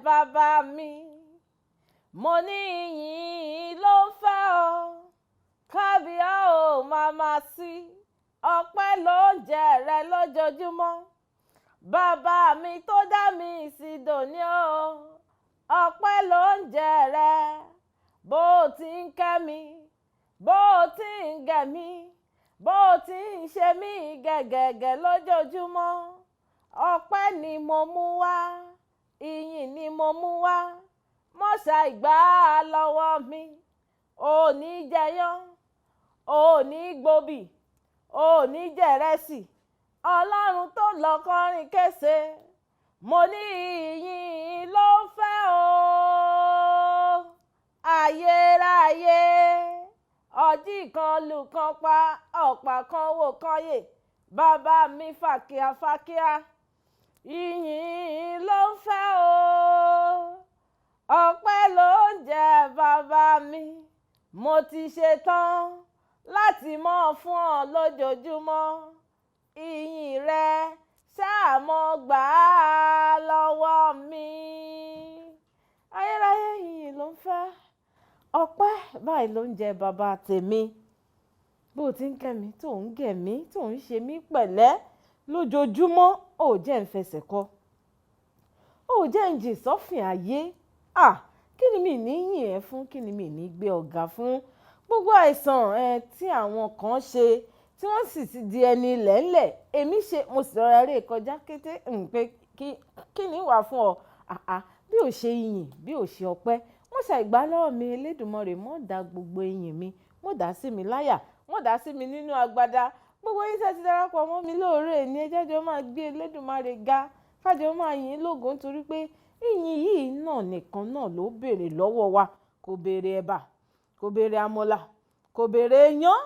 bàbá mi, mo ní ìyìn ló ń fẹ́ ọ, kábíyá ò màmá sí, ọpẹ́ ló ń jẹ rẹ lójoojúmọ́. Bàbá mi tó dá mi sí dòní o, ọpẹ́ ló ń jẹ rẹ, bó o ti ń kẹ́ mi, bó o ti ń gẹ̀ mí, bó o ti ń ṣe mí gẹ̀gẹ̀gẹ̀ lójoojúmọ́. Ọpẹ́ ni mo mú wá, ìyìn ni mo mú wá, mọ́ ṣàìgbà lọ́wọ́ mi. Ò ní jẹyán, ò ní gbòbì, ò ní jẹ̀rẹsì, Ọlọ́run tó lọ kọrin kése, mo ní ìyìn ló ń fẹ́ o. Ayérayé, ọjí kan lù kan pa, ọ̀pá kan wò kan yè, bàbá mi fàkíà, ìyìn ló ń fẹ́ o. Ọpẹ́ ló ń jẹ bàbá mi, mo ti ṣetán láti mọ́ fún ọ lójoojúmọ́. Ìyìn rẹ ṣáà mọ́ gbà á lọ́wọ́ mi. Ayérayé, ìyìn ló ń fẹ́. Ọpẹ́ báyìí ló ń jẹ bàbá tèmi. Bó ti ń kẹ́ mi, tó ń gẹ̀ mí, tó ń ṣe mí pẹ̀lẹ́ lójoojúmọ́, ò jẹ́ ń fẹsẹ̀ kọ, ò jẹ́ ń jìn sọ́fìn ayé. Kí ni mi ní yìn ẹ́ fún, kí ni mi ní gbé ọ̀gá fún? Gbogbo àìsàn tí àwọn kan ṣe tí wọ́n sì ti di ẹni lẹ́ńlẹ̀, èmi ṣe mo sì rọra ré kọjá kété pé kí ni wà fún ọ? Bí ò ṣe yìn, bí ò ṣe ọpẹ́, wọ́n ṣàìgbà lọ́wọ́ mi. Elédùmarè mọ́ dá gbogbo ìyìn mi, mọ́ dá sí mi láyà, mọ́ dá sí mi nínú agbada. Gbogbo yín tẹ́ ti darapọ̀ mọ́ mi lóore ní ẹ jẹ́ jọ máa gbé Elédùmarè ga, kájọ máa yìn lógo, nítorí pé ìyìn yìí náà nìkan náà ló béèrè lọ́wọ́ wa. Kò béèrè ẹ̀bà, kò béèrè àmàlà, kò béèrè iyán.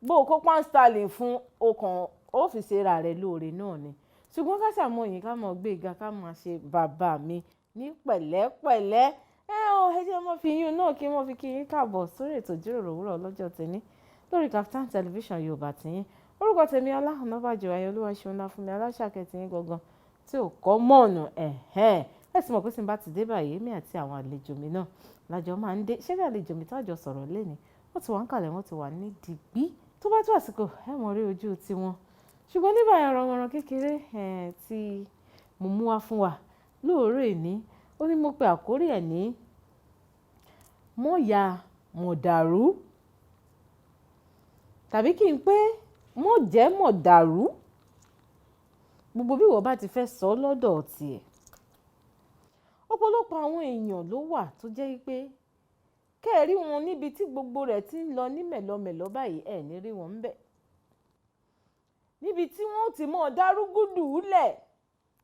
Bó o kó pánstálì fún ọkàn ó fi ṣe ra rẹ̀ lóore náà ni. Ṣùgbọ́n ká ṣàmọ̀ yìí, ká mọ̀ gbé ga, ká máa ṣe bàbá mi ní pẹ̀lẹ́pẹ̀lẹ́. Ẹ jẹ́ mọ́ fi yín náà kí wọ́n fi kí yín káàbọ̀ sórí ètò Ijiroro Owuro lọ́jọ́ tèmi lórí Kaftan television Yorùbá tiyín. Orúkọ tèmi Ola Onabajo, ayọ̀lúwa ṣeun ńlá fún mi, aláṣàkẹ́ tiyín gangan tí ò kọ́ mọ̀ọ̀nà. Ẹ sì mọ̀ pé tí n bá ti dé báyìí, èmi àti àwọn àlejò mi náà lájọ máa ń dé. Ṣé bí àlejò mi tájọ sọ̀rọ̀ lénìí, wọ́n ti wà ń kalẹ̀, wọ́n ti wà ní digbí. Tó bá tó àsìkò, ẹ mọ̀ rí ojú tiwọn. Ṣùgbọ́n ní báyìí ọ̀rọ̀ kékeré tí mo mú wá fún wa lóòrè ní, ó ní mo pe àkórí ẹ̀ ní mọ́ya mọ̀dàrú, tàbí kí n pé mọ́ jẹ́ mọ̀dàrú. Gbogbo bí wọ́n bá ti fẹ́ sọ lọ́dọ̀ tiẹ̀. Ọ̀pọ̀lọpọ̀ àwọn èèyàn ló wà tó jẹ́ pé kẹ́ẹ̀rí wọn níbi tí gbogbo rẹ̀ ti ń lọ ní mẹ̀lọmẹ̀lọ báyìí, ẹ̀ ní rí wọn ń bẹ̀. Níbi tí wọ́n ti mọ̀ dárúgúdù lẹ̀,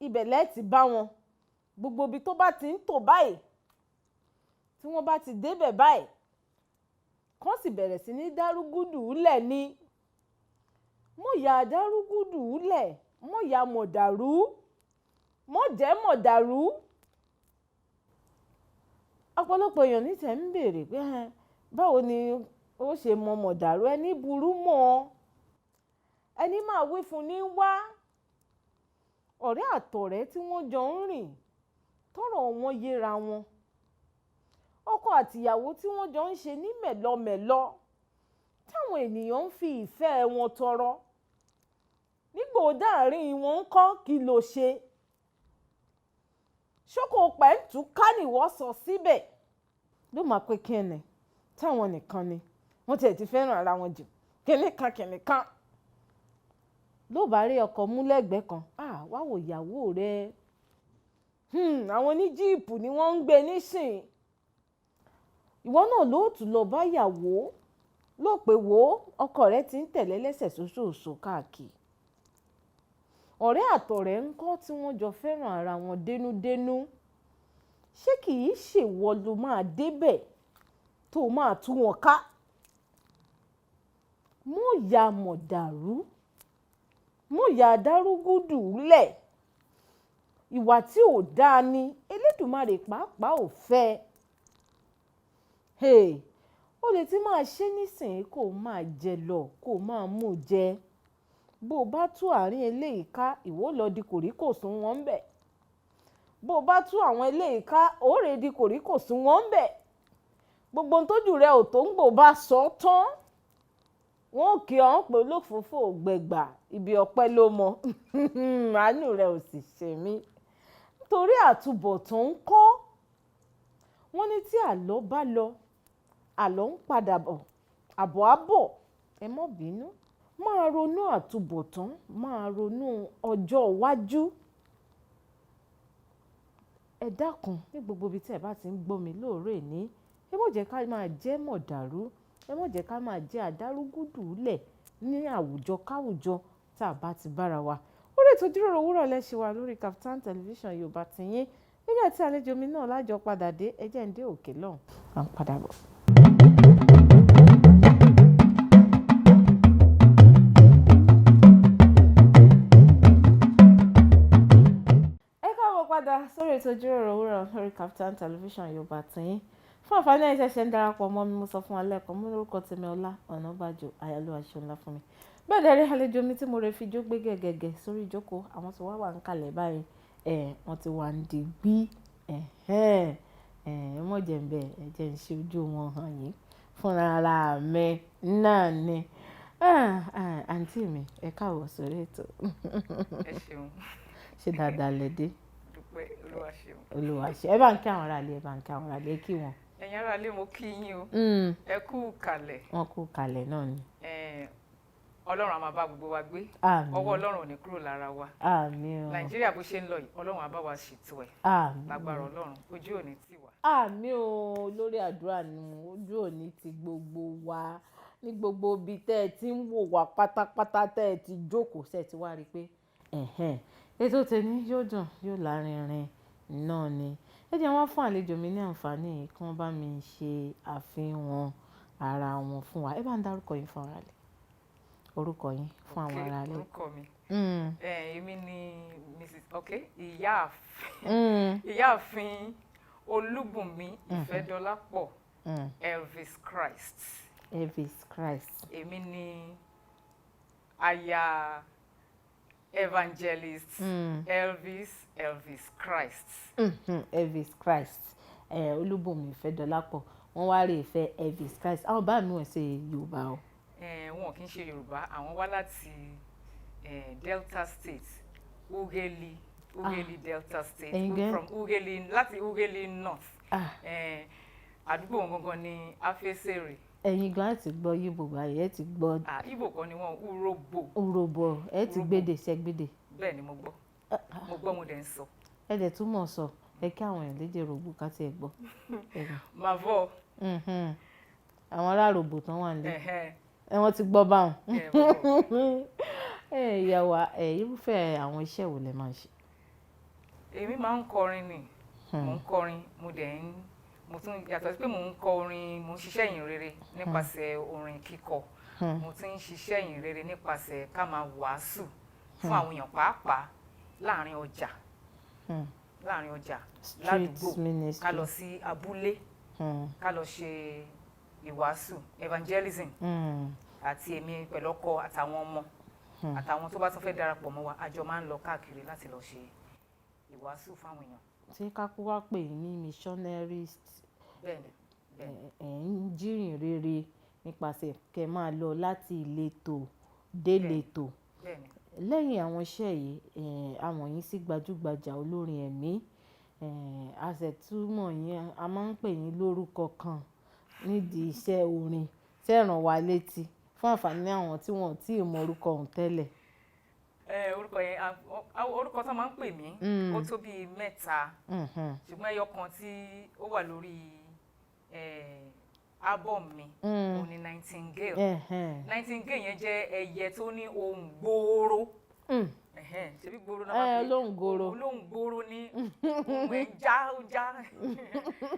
ibẹ̀ lẹ́ ti bá wọn. Gbogbo ibi tó bá ti ń tò báyìí, tí wọ́n bá ti débẹ̀ báyìí, kán sì bẹ̀rẹ̀ sí ní dárúgúdù lẹ̀ ni. Mọ́ya dárúgúdù lẹ̀, mọ́ya mọ̀dàrú, mọ́ jẹ́ mọ̀dàrú. Ọ̀pọ̀lọpọ̀ èèyàn ní tẹ̀ ń béèrè pé báwo ni ó ṣe mọ mọ̀dàrú? Ẹni burú mọ́, ẹni máa wí fún ní wá. Ọ̀rẹ́ àtọ̀rẹ́ tí wọ́n jọ ń rìn, tọ́rọ̀ wọn yéra wọn. Ọkọ àtìyàwó tí wọ́n jọ ń ṣe ní mẹ̀lọmẹ̀lọ, táwọn ènìyàn ń fi ìfẹ́ wọn tọrọ. Nígbà ó dáàrin wọn ń kọ́, kí ló ṣe? Ṣókò pẹ̀ntù ká nìwọ́ sọ síbẹ̀ ló máa pé kíni táwọn nìkan ni wọ́n tiẹ̀ ti fẹ́ràn ara wọn jù, kíní kan ló bá rí ọkọ mú lẹ́gbẹ̀ẹ́ kan. Wá wò ìyàwó rẹ̀, àwọn ní jíìpù ni wọ́n ń gbé nísìn. Ìwọ náà ló tún lọ bá ìyàwó ló pé wò ọkọ rẹ̀ ti ń tẹ̀lé lẹ́sẹ̀ sóṣooṣo káàkiri. Ọ̀rẹ́ àtọ̀rẹ́ ń kọ́ tí wọ́n jọ fẹ́ràn ara wọn dénúdénú. Ṣé kì í ṣèwọ ló máa débẹ̀ tó máa tú wọn ká? Mọ́ya mọ̀dàrú, mọ́ya dárúgúdù lẹ̀. Ìwà tí ò dáa ni, Elédùmarè pàápàá ò fẹ́. Ó lè ti máa ṣe nísìnyí kó máa jẹ lọ, kó máa mú jẹ. Bó bá tú àárín eléyìí ká, ìwọ lọ di kòríkòsùn wọn ń bẹ̀. bó bá tú àwọn eléyìí ká òórè di kòríkòsùn wọn bẹ̀ gbogbo ohun tójú rẹ ò tó ń gbò bá sọ tán wọn ò kí ọ̀hún pé olófòófó gbẹgbà ibi ọpẹ́ ló mọ àánú rẹ ò sì ṣe mí nítorí àtúbọ̀tán ń kọ́ wọ́n ní tí àlọ́ bá lọ àlọ́ ń padà bọ̀ àbọ̀ á bọ̀ ẹ má bínú máa ronú àtúbọ̀tán máa ronú ọjọ́ iwájú ẹ dákun ní gbogbo ibi tí ẹ bá ti ń gbọ́ mi lóòrè ní ẹ má jẹ́ ká máa jẹ́ mọ̀dàrú ẹ má jẹ́ ká máa jẹ́ àdárúgúdù lẹ̀ ní àwùjọ káwùjọ tá a bá ti bára wa orí ètò ìjíròrò òwúrọ̀ lẹ́ṣẹ̀ wa lórí Kaftan television Yorùbá tiyín nígbà tí àlejò mi náà lájọ padà dé ẹ jẹ́ ń dé òkè lọ́hùn à ń padà bọ̀. Padà sórí ètò ìjíròrò òwúrọ̀ lórí Kaftan television Yorùbá tiyín fún àǹfààní ẹ̀yin ṣẹ̀ṣẹ̀ ń darapọ̀ mọ́ mi mo sọ fún alẹ́ kan mú lórúkọ tèmi Ọlá Onabajo ayálò aṣọ ńlá fún mi bẹ́ẹ̀ dẹ́rẹ́ àlejò mi tí mo rẹ̀ fi jó gbé gẹ̀gẹ̀gẹ̀ sórí ìjókòó àwọn tó wà ń kalẹ̀ báyìí wọ́n ti wà ń digbí mọ̀ jẹ́ ń bẹ̀ ẹ jẹ́ ń ṣe ojú wọn hàn yín fúnra ara mi náà ni àǹtí mi ẹ káàbọ̀ sórí ètò ẹ ṣeun ṣe dáadáa lẹ́dẹ́ Olúwa ṣeun. Olúwa ṣe ẹ bá ń kí àwọn ará ilé ẹ bá ń kí àwọn ará ilé kí wọn. ẹ̀yin ará ilé mo kí yín o ẹ kú kalẹ̀. wọn kú kalẹ̀ náà ni. Ọlọ́run á máa bá gbogbo wa gbé àmín ọwọ́ Ọlọ́run ò ní kúrò lára wa àmín o Nàìjíríà bó ṣe ń lọ yìí Ọlọ́run á bá wa ṣètò ẹ̀ àmín lágbára Ọlọ́run ojú ò ní tì wá. àmín o lórí àdúrà ni ojú ò ní ti gbogbo wa ní gbogbo ibi tẹ́ ẹ ti ń wò wá pátápátá tẹ́ ẹ ti jókòó ṣe ti wá rí i pé ètò tèmi yóò dùn yóò lárinrin náà ni ẹ jẹ́ wọ́n fún àlejò mi ní àǹfààní kí wọ́n bá mi ṣe àfihàn ara wọn fún wa ẹ bá ń dárúkọ yín fún ara rẹ orúkọ yín fún àwọn ará rẹ. orúkọ mi èmi ni Mrs. ìyáàfin Olubunmi Ifedolapo Elvis Christ. Elvis Christ. èmi ni aya evangelist Elvis Christ. Elvis Christ Olubunmi Ifedolapo wọ́n wá rí ìfẹ́ Elvis Christ àwọn bá mi wọ́n ṣe Yorùbá o. Wọn kì í ṣe Yorùbá àwọn wá láti Delta State Ughelli Delta State from Ughelli láti Ughelli North àdúgbò wọn gangan ní Afesere. ẹ̀yin gan ti gbọ́ Yíbò báyìí ẹ ti gbọ́. Yíbò kan ni wọn Urhobo ẹ ti gbédè ṣẹ́gbédè. bẹ́ẹ̀ ni mo gbọ́ mo dẹ̀ ń sọ. ẹ dẹ̀ tún mọ̀ sọ ẹ kí àwọn èèyàn lédè rògbò ká tiẹ̀ gbọ́. màvọ́. àwọn ará rògbò tán wà nílẹ̀ wọ́n ti gbọ́ báwọn. ìyàwó irúfẹ́ àwọn iṣẹ́ wo lẹ máa ń ṣe. èmi máa ń kọrin ni mo ń kọrin mo tún yàtọ̀ sí pé mo ń kọ orin mo ń ṣiṣẹ́ ìyìn rere nípasẹ̀ orin kíkọ mo tún ń ṣiṣẹ́ ìyìn rere nípasẹ̀ ká máa wàásù fún àwọn èèyàn pàápàá láàrin ọjà ládùúgbò ká lọ sí abúlé ká lọ ṣe ìwàásù evangelism àti èmi pẹ̀lú ọkọ àtàwọn ọmọ àtàwọn tó bá tún fẹ́ darapọ̀ mọ́ wa àjọ máa ń lọ káàkiri láti lọ ṣe ìwàásù fáwọn èèyàn. tí kákú wá pè ní missionaries ń jírìn rere nípasẹ̀ kẹ́ máa lọ láti ìletò dé ìletò lẹ́yìn àwọn iṣẹ́ yìí àwọn yín sí gbajúgbajà olórin ẹ̀mí àṣẹ̀túmọ̀ yẹn a máa ń pè yín lórúkọ kan nídìí iṣẹ́ orin tẹ́ ràn wá létí fún àǹfààní àwọn tí wọ́n tí ì mọ orúkọ ọ̀hún tẹ́lẹ̀. orúkọ yẹn orúkọ tó máa ń pè mí ó tó bíi mẹ́ta ṣùgbọ́n ẹyọ kan tí ó wà lórí album mi òun ni Nightingale. Nightingale yẹn jẹ́ ẹyẹ tó ní ohùn gbòòrò ṣebí gbòòrò náà máa pè olóhùn gbòòrò ní ohùn ẹ̀ já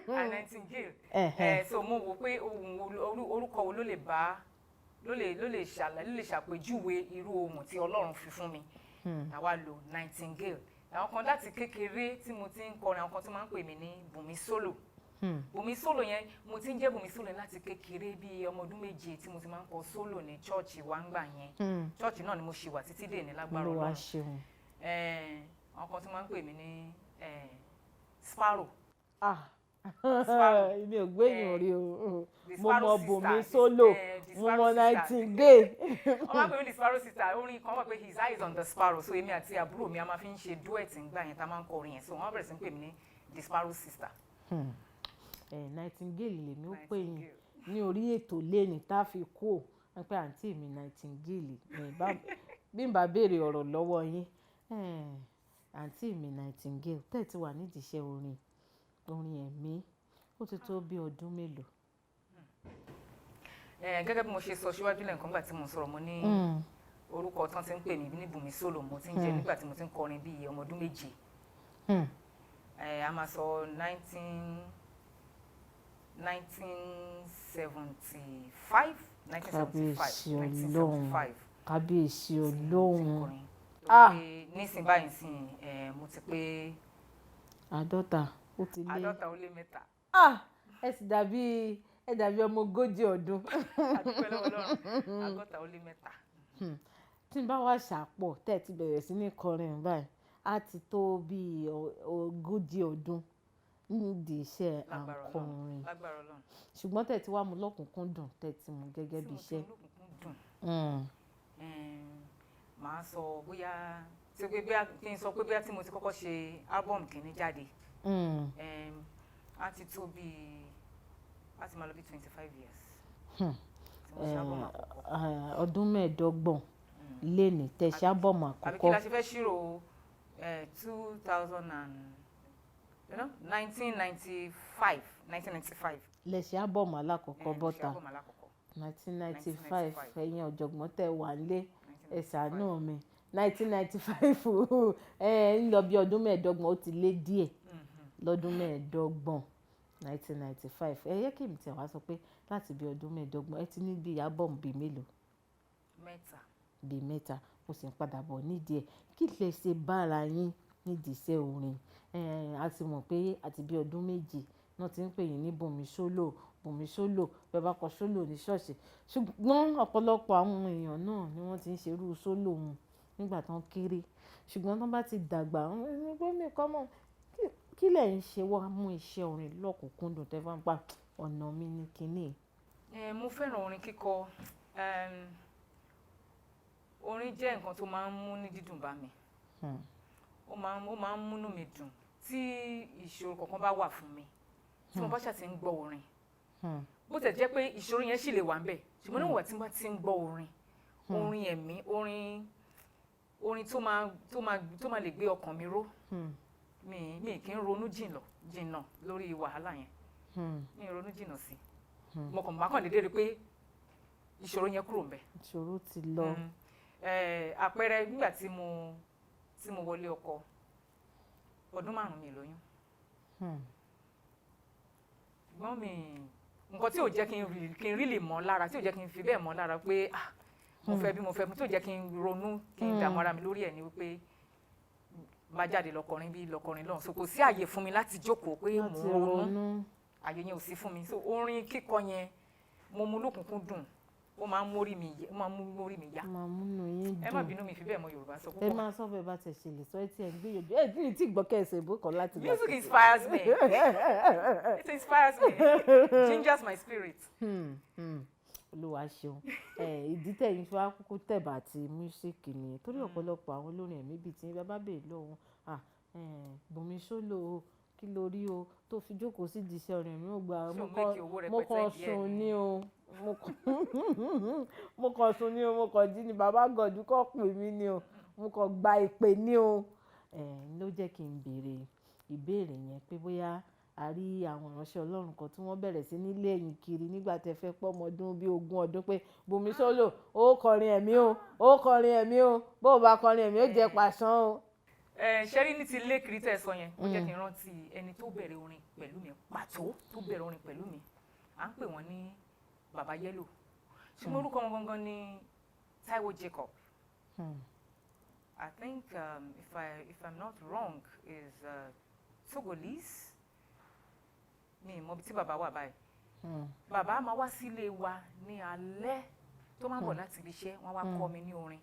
Nightingale. So mo wò pé orúkọ wo ló lè ṣàpèjúwe irú ohùn tí Ọlọ́run fi fún mi àwa lo Nightingale. àwọn kan láti kékeré tí mo ti ń kọrin àwọn kan tí máa ń pè mí ní Bùnmi Solo. Bùnmi Solo yẹn mo ti ń jẹ́ Bùnmi Solo láti kékeré bí ọmọ ọdún méje tí mo ti máa ń kọ solo ní chọ́ọ̀chì wa ń gbà yẹn chọ́ọ̀chì náà ni mo ṣì wà títí dè ní lágbára Ọlọ́run. àwọn kan tí máa ń pè mí ní sparrow. Mi ò gbẹ̀yìn orí o. Mo mọ Bùnmi sister, Solo, mo mọ Nightingale. Wọ́n máa ń pè mí the sparrow sister, orin kan wà pé his eye is on the sparrow, so èmi àti àbúrò mi a máa fi ń ṣe duet ńgbà yẹn tá a máa ń kọ orin yẹn, so wọ́n bẹ̀rẹ̀ sí ń pè mí ní the sparrow sister. Nightingale lèmi ó pè yín ní orí ètò lẹ́ni tá a fi kú ò pé àǹtí mi Nightingale bí n bá béèrè ọ̀rọ̀ lọ́wọ́ yín àǹtí mi Nightingale tẹ́ẹ̀ tí wà nídìí iṣẹ́ orin ẹ̀mí ó ti tó bí ọdún mélòó. Gẹ́gẹ́ bí mo ṣe sọ síwájú lẹ́ẹ̀kan nígbà tí mo sọ̀rọ̀ mo ní orúkọ tán ti ń pè mí ní Bùnmi Solo mo ti ń jẹ́ nígbà tí mo ti ń kọrin bíi ọmọ ọdún méje. A máa sọ 1975. Kábíyèsí Ọlọ́run. Nísìnyí báyìí sìn mo ti pé àádọ́ta ó ti lé. 3. Ẹ sì dàbí ọmọ 40 ọdún. Àdúpẹ́ lọ́wọ́ Ọlọ́run 3. Tí n bá wá ṣàpọ̀ tẹ́ ti bẹ̀rẹ̀ sí ní kọrin báyìí á ti tó bí 40 ọdún nídìí iṣẹ́ àkọrin. Ṣùgbọ́n tẹ́ ti wá mú lọ́kùnkúndùn tẹ́ ti mú gẹ́gẹ́ bí iṣẹ́. Màá sọ bóyá kí n sọ pé bóyá tí mo ti kọ́kọ́ ṣe álbọ̀mù kìíní jáde á ti tó bí á ti máa lọ bí 25 years. Ọdún 15 léni tẹ́ ṣe álbọ̀mù àkọ́kọ́. Àbí kí la ṣe fẹ́ ṣírò 1995. Lẹ ṣe álbọ̀mù alákọ̀ọ́kọ́ bọ́ta 1995 ẹ̀yin ọ̀jọ̀gbọ́n tẹ́ wà nílé ẹ ṣàánú mi 1995 ń lọ bí ọdún 15 ó ti lé díẹ̀ lọ́dún 15 1995 ẹ yẹ kí n tẹ̀ wá sọ pé láti bí ọdún 15 ẹ ti ní bí álbọ̀mù bíi mélòó? Bíi mẹ́ta mo sì ń padà bọ̀ nídìí ẹ̀ kí lè ṣe bára yín nídìí iṣẹ́ orin a ti mọ̀ pé àti bí ọdún méjì náà ti ń pè yín ní Bùnmi Solo bẹ́ẹ̀ bá kọ solo ní ṣọ́ọ̀ṣì ṣùgbọ́n ọ̀pọ̀lọpọ̀ àwọn èèyàn náà ni wọ́n ti ń ṣerú solo wọn nígbà tán kéré ṣùgbọ́n tán bá ti dàgbà ẹni pé mi kọ́ mọ̀ kí lẹ̀ ń ṣe wá mú iṣẹ́ orin lọ́kùnkúndùn tẹ́ fà ń pa ọ̀nà mi ní kinní. Mo fẹ́ràn orin kíkọ. Orin jẹ́ nǹkan tó máa ń mú ní dídùn bá mi. Ó máa ń múnú mi dùn tí ìṣòro kankan bá wà fún mi tí mo bá ṣàti ń gbọ́ orin. Bó tẹ̀ jẹ́ pé ìṣòro yẹn sì lè wà ń bẹ̀ ṣùgbọ́n níwọ̀n tí mo bá ti ń gbọ́ orin ẹ̀mí orin tó máa lè gbé ọkàn mi ró mi kì í ronú jìnnà lórí wàhálà yẹn mi ì ronú jìnnà sí mo kàn dédé rí pé ìṣòro yẹn kúrò ń bẹ̀. Ìṣòro ti lọ. Àpẹẹrẹ nígbà tí mo wọlé ọkọ ọdún 5 mi lóyún. Ṣùgbọ́n nǹkan tí ò jẹ́ kí n rí lè mọ́ lára tí ò jẹ́ kí n fi bẹ́ẹ̀ mọ́ lára pé mo fẹ́ bí tí ò jẹ́ kí n ronú kí n dààmú ara mi lórí ẹ̀ ni wípé bá jáde lọkọrin bí lọkọrin lọ́hùn so kò sí àyè fún mi láti jókòó pé mo ronú àyè yẹn ò sí fún mi so orin kíkọ yẹn mo mú lókùnkúndùn ó máa ń mórí mi yá. Máa múnú yín dùn. Ẹ má bínú mi fi bẹ́ẹ̀ mọ Yorùbá sọ púpọ̀. Ẹ máa sọ bẹ́ẹ̀ bá tẹ̀ ṣe lè sọ ẹ tí ẹ ń gbìyànjú tí gbọ́ kẹ́sẹ̀ ìbò kan láti gbà. Music inspires me. It inspires me. Gingers my spirit. Olúwa ṣeun. Ìdí tẹ̀yìn fi wá kúkú tẹ̀bà àti mísíkì nìyẹn torí ọ̀pọ̀lọpọ̀ àwọn olórin ẹ̀mí bíi tí bàbá bèèrè lọ́wọ́ Bùnmi Solo kí ló rí o tó fi jókòó sí ìdíṣẹ́ orin mi ò gbà mo kàn sùn ní o mo kàn sùn ní o mo kàn jí ni bàbá gọ̀dú kọ́ pè mí ní o mo kàn gba ìpè ní o ló jẹ́ kí n béèrè ìbéèrè yẹn pé bóyá a rí àwọn ìránṣẹ́ Ọlọ́run kan tí wọ́n bẹ̀rẹ̀ sí nílé ẹ̀yìn kiri nígbà tẹ́ fẹ́ pọ́ ọmọ ọdún bíi 20 ọdún pé Bùnmi Solo ó kọrin ẹ̀mí o bó o bá kọrin ẹ̀mí ó jẹ́ pàṣán o. Ṣẹ́rí ní ti ilé kiri tẹ̀ sọ yẹn ó jẹ́ kí n rántí ẹni tó bẹ̀rẹ̀ orin pẹ̀lú mi pàtó tó bẹ̀rẹ̀ orin pẹ̀lú mi à ń pè wọ́n ní Bàbá Yẹ́lò ṣùgbọ́n orúkọ wọn gangan ní Taiwo Jacob. I think if I'm not wrong is Togolese mi mọ̀ bí tí bàbá wà báyìí. Bàbá máa wá sílé wa ní alẹ́ tó máa bọ̀ láti ibi iṣẹ́ wọ́n wá kọ́ mi ní orin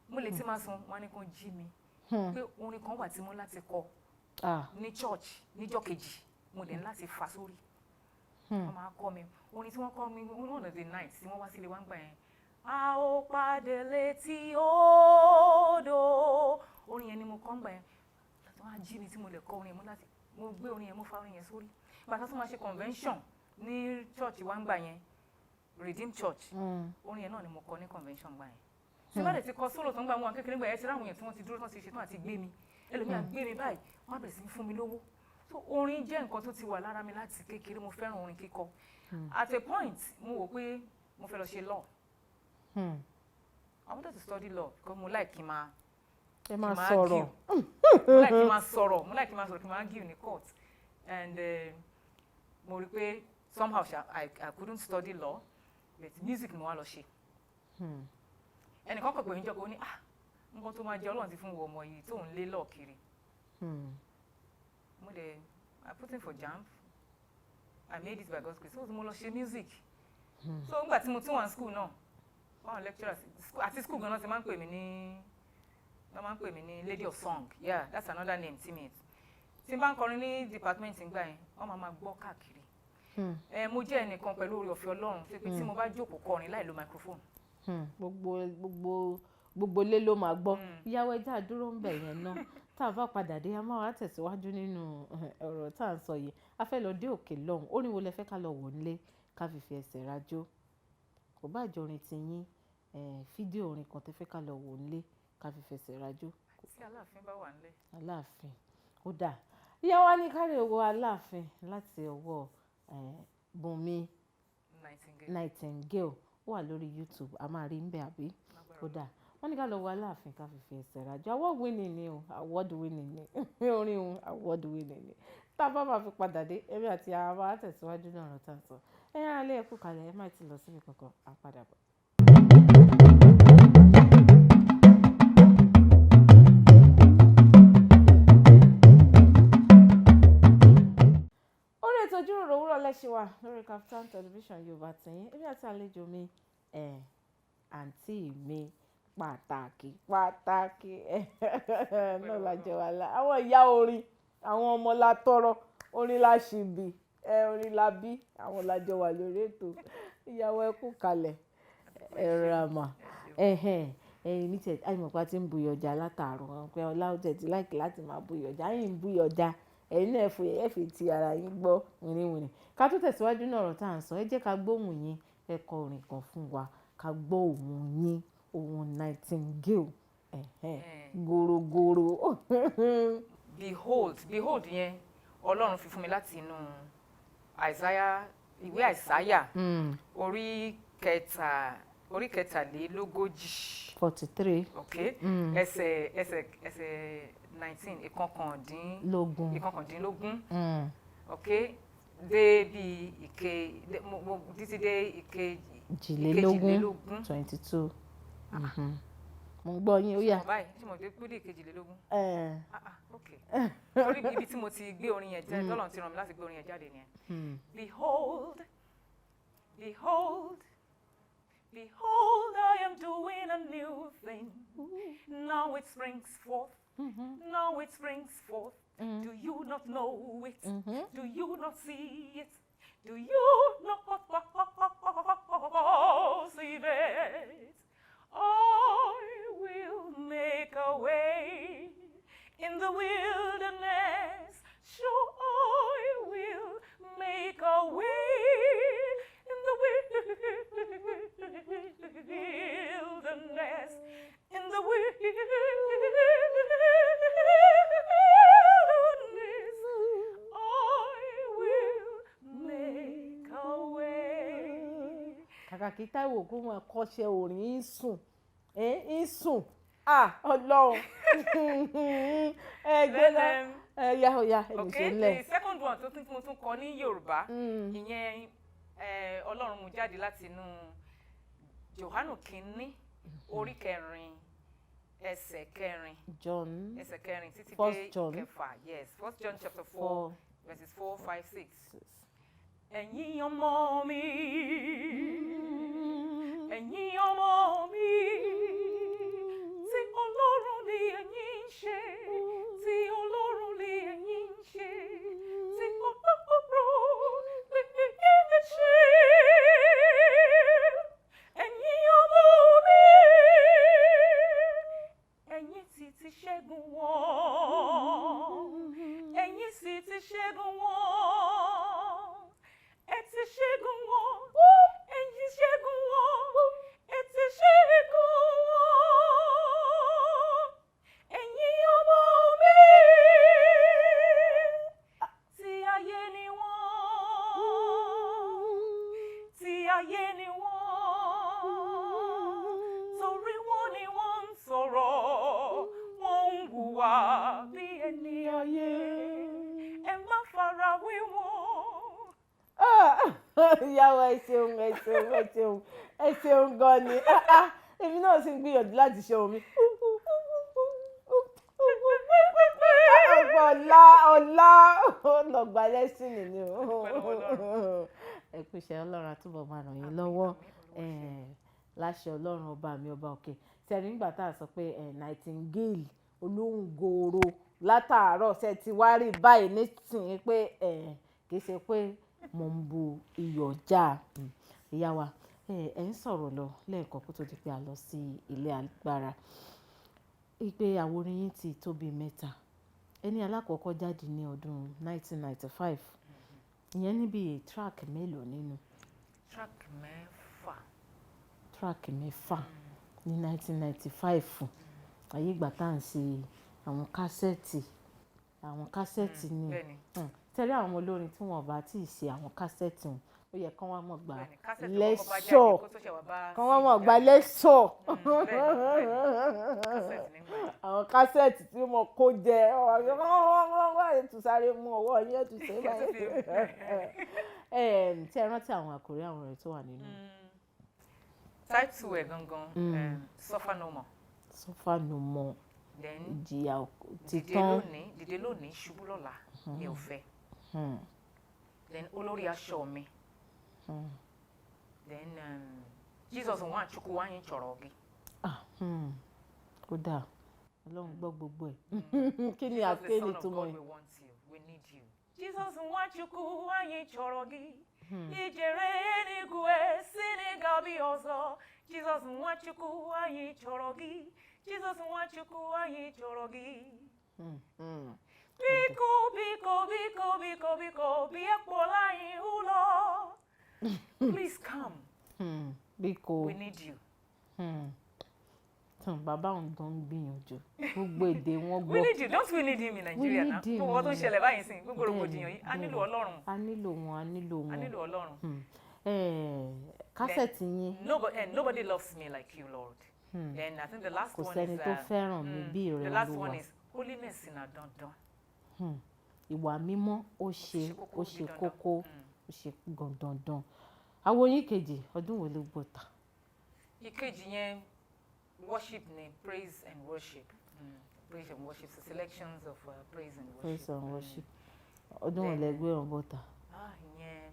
mo lè ti máa sùn wọ́n á ní kó jí mi pé orin kan wà tí mo láti kọ ní church níjọ́ kejì mo dẹ̀ láti fà sórí wọ́n máa kọ́ mi orin tí wọ́n kọ́ mi one of the nights tí wọ́n wá sílé wá ń gbà yẹn a ó pàdé létí odò orin yẹn ni mo kọ́ ń gbà yẹn láti wọ́n á jí mi tí mo lè kọ́ orin yẹn mo gbé orin yẹn mo fa orin yẹn sórí bàtà tó máa ṣe convention ní church wá ń gbà yẹn Redeemed Church orin yẹn náà ni mo kọ ní convention gbà yẹn tí bá dẹ̀ ti kọ sólò tó ń gbà wọn kékeré gbà yẹn ti ráwọn yẹn tí wọ́n ti dúró tán ti ṣetán àti gbé mi ẹlòmíà gbé mi báyìí wọ́n á bẹ̀rẹ̀ sí fún mi lówó so orin jẹ́ nǹkan tó ti wà lára mi láti kékeré mo fẹ́ràn orin kíkọ at a point mo wò pé mo fẹ́ lọ ṣe law I wanted to study law because mo like kí n máa sọ̀rọ̀ mo like kí n máa sọ̀rọ̀ kí n máa argue ní court and mo rí pé somehow I couldn't study law but music ni mo wá lọ ṣe ẹnìkan kọ̀ pé ń jọ́kọ̀ ó ní nǹkan tó máa jẹ́ Ọlọ́run ti fún wo ọmọ yìí tó ń lé lọ́ọ̀ kiri mo dẹ̀ I put in for JAMB I made it by God's grace so mo lọ ṣe music so nígbà tí mo tún wà ní school náà báwọn lecturers àti school gan-an ti máa ń pè mí ní lady of song yeah that's another name tí n bá ń kọrin ní department ńgbà yẹn wọ́n máa gbọ́ káàkiri mo jẹ́ ẹnìkan pẹ̀lú oore ọ̀fẹ́ Ọlọ́run pé tí mo bá jókòó kọrin láì lo microphone gbogbo ilé ló máa gbọ́ ìyàwó ẹja dúró ń bẹ̀ yẹn náà tá a bá padà dé a máa wá tẹ̀síwájú nínú ọ̀rọ̀ tá à ń sọ yìí a fẹ́ lọ dé òkè lọ́hùn orin wo lẹ fẹ́ ká lọ wò nílé ká fìfì ẹsẹ̀ rajó kò bá jọ orin ti yín fídíò orin kan tẹ́ fẹ́ ká lọ wò nílé ká fìfì ẹsẹ̀ rajó. tí Aláàfin bá wà nílé. Aláàfin ó dáa ìyá wa ní kárí owó Aláàfin láti ọwọ́ Bùnmi Nightingale ó wà lórí YouTube a máa rí ń bẹ àbí ó dáa wọ́n ní ká lọ wọ Aláàfin ká fìfì ẹsẹ̀ rajó award winning ni o award winning ni orin o award winning ni tá a bá máa fi padà dé èmi àti àwọn àtẹ̀síwájú náà ọ̀rọ̀ tá à ń sọ ẹ̀yìn alẹ́ ẹ̀kú kalẹ̀ ẹ̀ má ti lọ síbi kankan à padà bọ̀. orí ètò Ijiroro Owuro lẹ́sìn wa lórí Kaftan television Yorùbá tẹ̀yìn èmi àti àlejò mi àǹtí mi pàtàkì náà lájọ wà lá àwọn ìyá orin àwọn ọmọ la tọrọ orin la ṣì bì orin la bí àwọn lájọ wà lórí ètò ìyàwó ẹkú kalẹ̀ ẹ̀rọ àmà ní tẹ̀ àyìnbọ̀pá tí ń buyọ̀jà látàárọ̀ pé ọlá ọjà ti láìkí láti máa buyọ̀jà àyìn ń buyọ̀jà ẹ̀yin náà ẹ̀fẹ̀ ti ara yín gbọ́ wìnrìnwìnrìn ká tó tẹ̀síwájú náà ọ̀rọ̀ tá à ń sọ ẹ jẹ́ ká gbóhùn yín ẹ kọ orin kan fún wa ká gbọ́ òun yín òun Nightingale gòrògòrò. behold yẹn Ọlọ́run fi fún mi láti inú ìwé àìsáyà orí kẹtàlélógójì 43 okay ẹsẹ̀ 19 ìkọkàndínlógún okay dé bí títí dé ìkejìlélógún 22 mo ń gbọ́ yín ó yá. báyìí tí mo dé pé dé ìkejìlélógún okay torí ibi tí mo ti gbé orin yẹn jẹ́ tọ́lọ̀ ti ràn mí láti gbé orin yẹn jáde nìyẹn. Behold, behold, I am doing a new thing. Now it springs forth. Now it springs forth. Do you not know it? Do you not see it? Do you not perceive it? I will make a way in the wilderness. Sure, I will make a way in the wilderness. In the wilderness, I will make a way. Kàkà kí Táíwò kó wọn kọ́ṣẹ́ orin ń sùn Ọlọ́run ẹgbẹ́ náà ya okay the second one tó mo tún kọ ní Yorùbá ìyẹn Ọlọ́run mú jáde láti inú Jòhánù kínní orí kẹrin ẹsẹ̀ kẹrin John ẹsẹ̀ kẹrin títí First John. dé kẹfà yes 1 John chapter 4 verses 4, 5, 6. Ẹ̀yin ọmọ mi ẹ̀yin ọmọ mi tí Ọlọ́run ni ẹ̀yin ń ṣe tí Ọlọ́run ni ẹ̀yin ṣẹ́gun wọn, ẹ ti ṣẹ́gun wọn, ẹ̀yin ṣẹ́gun wọn, ẹ ti ṣẹ́gun wọn, ẹ̀yin ọmọ mi, ti ayé ni wọ́n, ti ayé ni wọ́n, torí wọ́n ni wọ́n ń sọ̀rọ̀, wọ́n ń hùwà bí ẹni ayé, ẹ má fara wé wọn. Ìyàwó ẹ ṣeun gan ni. Èmi náà sì ń gbìyànjú láti ṣe omi. ọlá lọ́gbà lẹ́sìn ni o. Ẹ kú iṣẹ́, Ọlọ́run àtúbọ̀ máa ràn yín lọ́wọ́. Láṣẹ Ọlọ́run ọba mi ọba òkè. Tẹ̀rí nígbà tá a sọ pé Nightingale olóhùn gooro látàárọ̀ ṣe ti wá rí báyìí nísìnyí pé kì í ṣe pé mo ń bu iyọ̀ já. Ìyá wa ẹ ń sọ̀rọ̀ lọ lẹ́ẹ̀kan kó tó di pé a lọ sí ilé agbára. Ìpè àwòrán yín ti tó bí mẹ́ta. Ẹni alákọ̀ọ́kọ́ jáde ní ọdún 1995. Ìyẹn níbi track mélòó nínú? Track mẹ́fà ní 1995. Ayé ìgbà tá à ń ṣe àwọn kásẹ̀tì ni. Tẹ́lẹ̀ àwọn olórin tí wọ́n bá tí ì ṣe àwọn kásẹ̀tì wọn, ó yẹ kán wá mọ̀ gba lẹ́ṣọ̀. Àwọn kásẹ̀tì tí mo kó jẹ ètò sáré mú ọwọ́ yẹn tó ṣe báyìí. Tí ẹ rántí àwọn àkòrí àwọn ọ̀rẹ́ tó wà nínú. Title ẹ̀ gangan Suffer No More. Suffer No More. Then ìjìyà títán. Dìde lónìí ṣubú lọ́la mi ò fẹ́. Then olórí aṣọ mi. Then Jesus Nwachukwu wáyé chọrọ gị. Kódà Ọlọ́run gbọ́ gbogbo ẹ̀. Kí ni àkéèlì tó mọ̀ yìí? We need you. Jesus Nwachukwu wáyé chọrọ gị. Ijere eluigwe Senegal bi ọzọ. Jesus Nwachukwu wáyé chọrọ gị. Jesus Nwachukwu wáyé chọrọ gị. Biko bịa kpọrọ anyị ụlọ. Please come. Biko. We need you. Bàbá òun gan ń gbìyànjú. Gbogbo èdè wọn gbọ́. We need you. Don't we need him in Nigeria now? Gbogbo ọdún ṣẹlẹ̀ báyìí sí gbogbo rògbòdìyàn yìí. A nílò Ọlọ́run. A nílò wọn. A nílò Ọlọ́run. Kásẹ̀tì yín. Nobody loves me like you, Lord. Then I think the last one is kò sẹ́ni tó fẹ́ràn mi bí ìrẹ̀ Olúwa. The last one is holiness in dandan. Ìwà mímọ́ ó ṣe kókó, ó ṣe dandan. Àwọn yín kejì ọdún wo ló gbọ́ta? Ìkejì yẹn worship ni praise and worship. Praise and worship, so selections of praise and worship. Praise and worship. Ọdún wo lẹ gbé wọn bọ́ta? Ìyẹn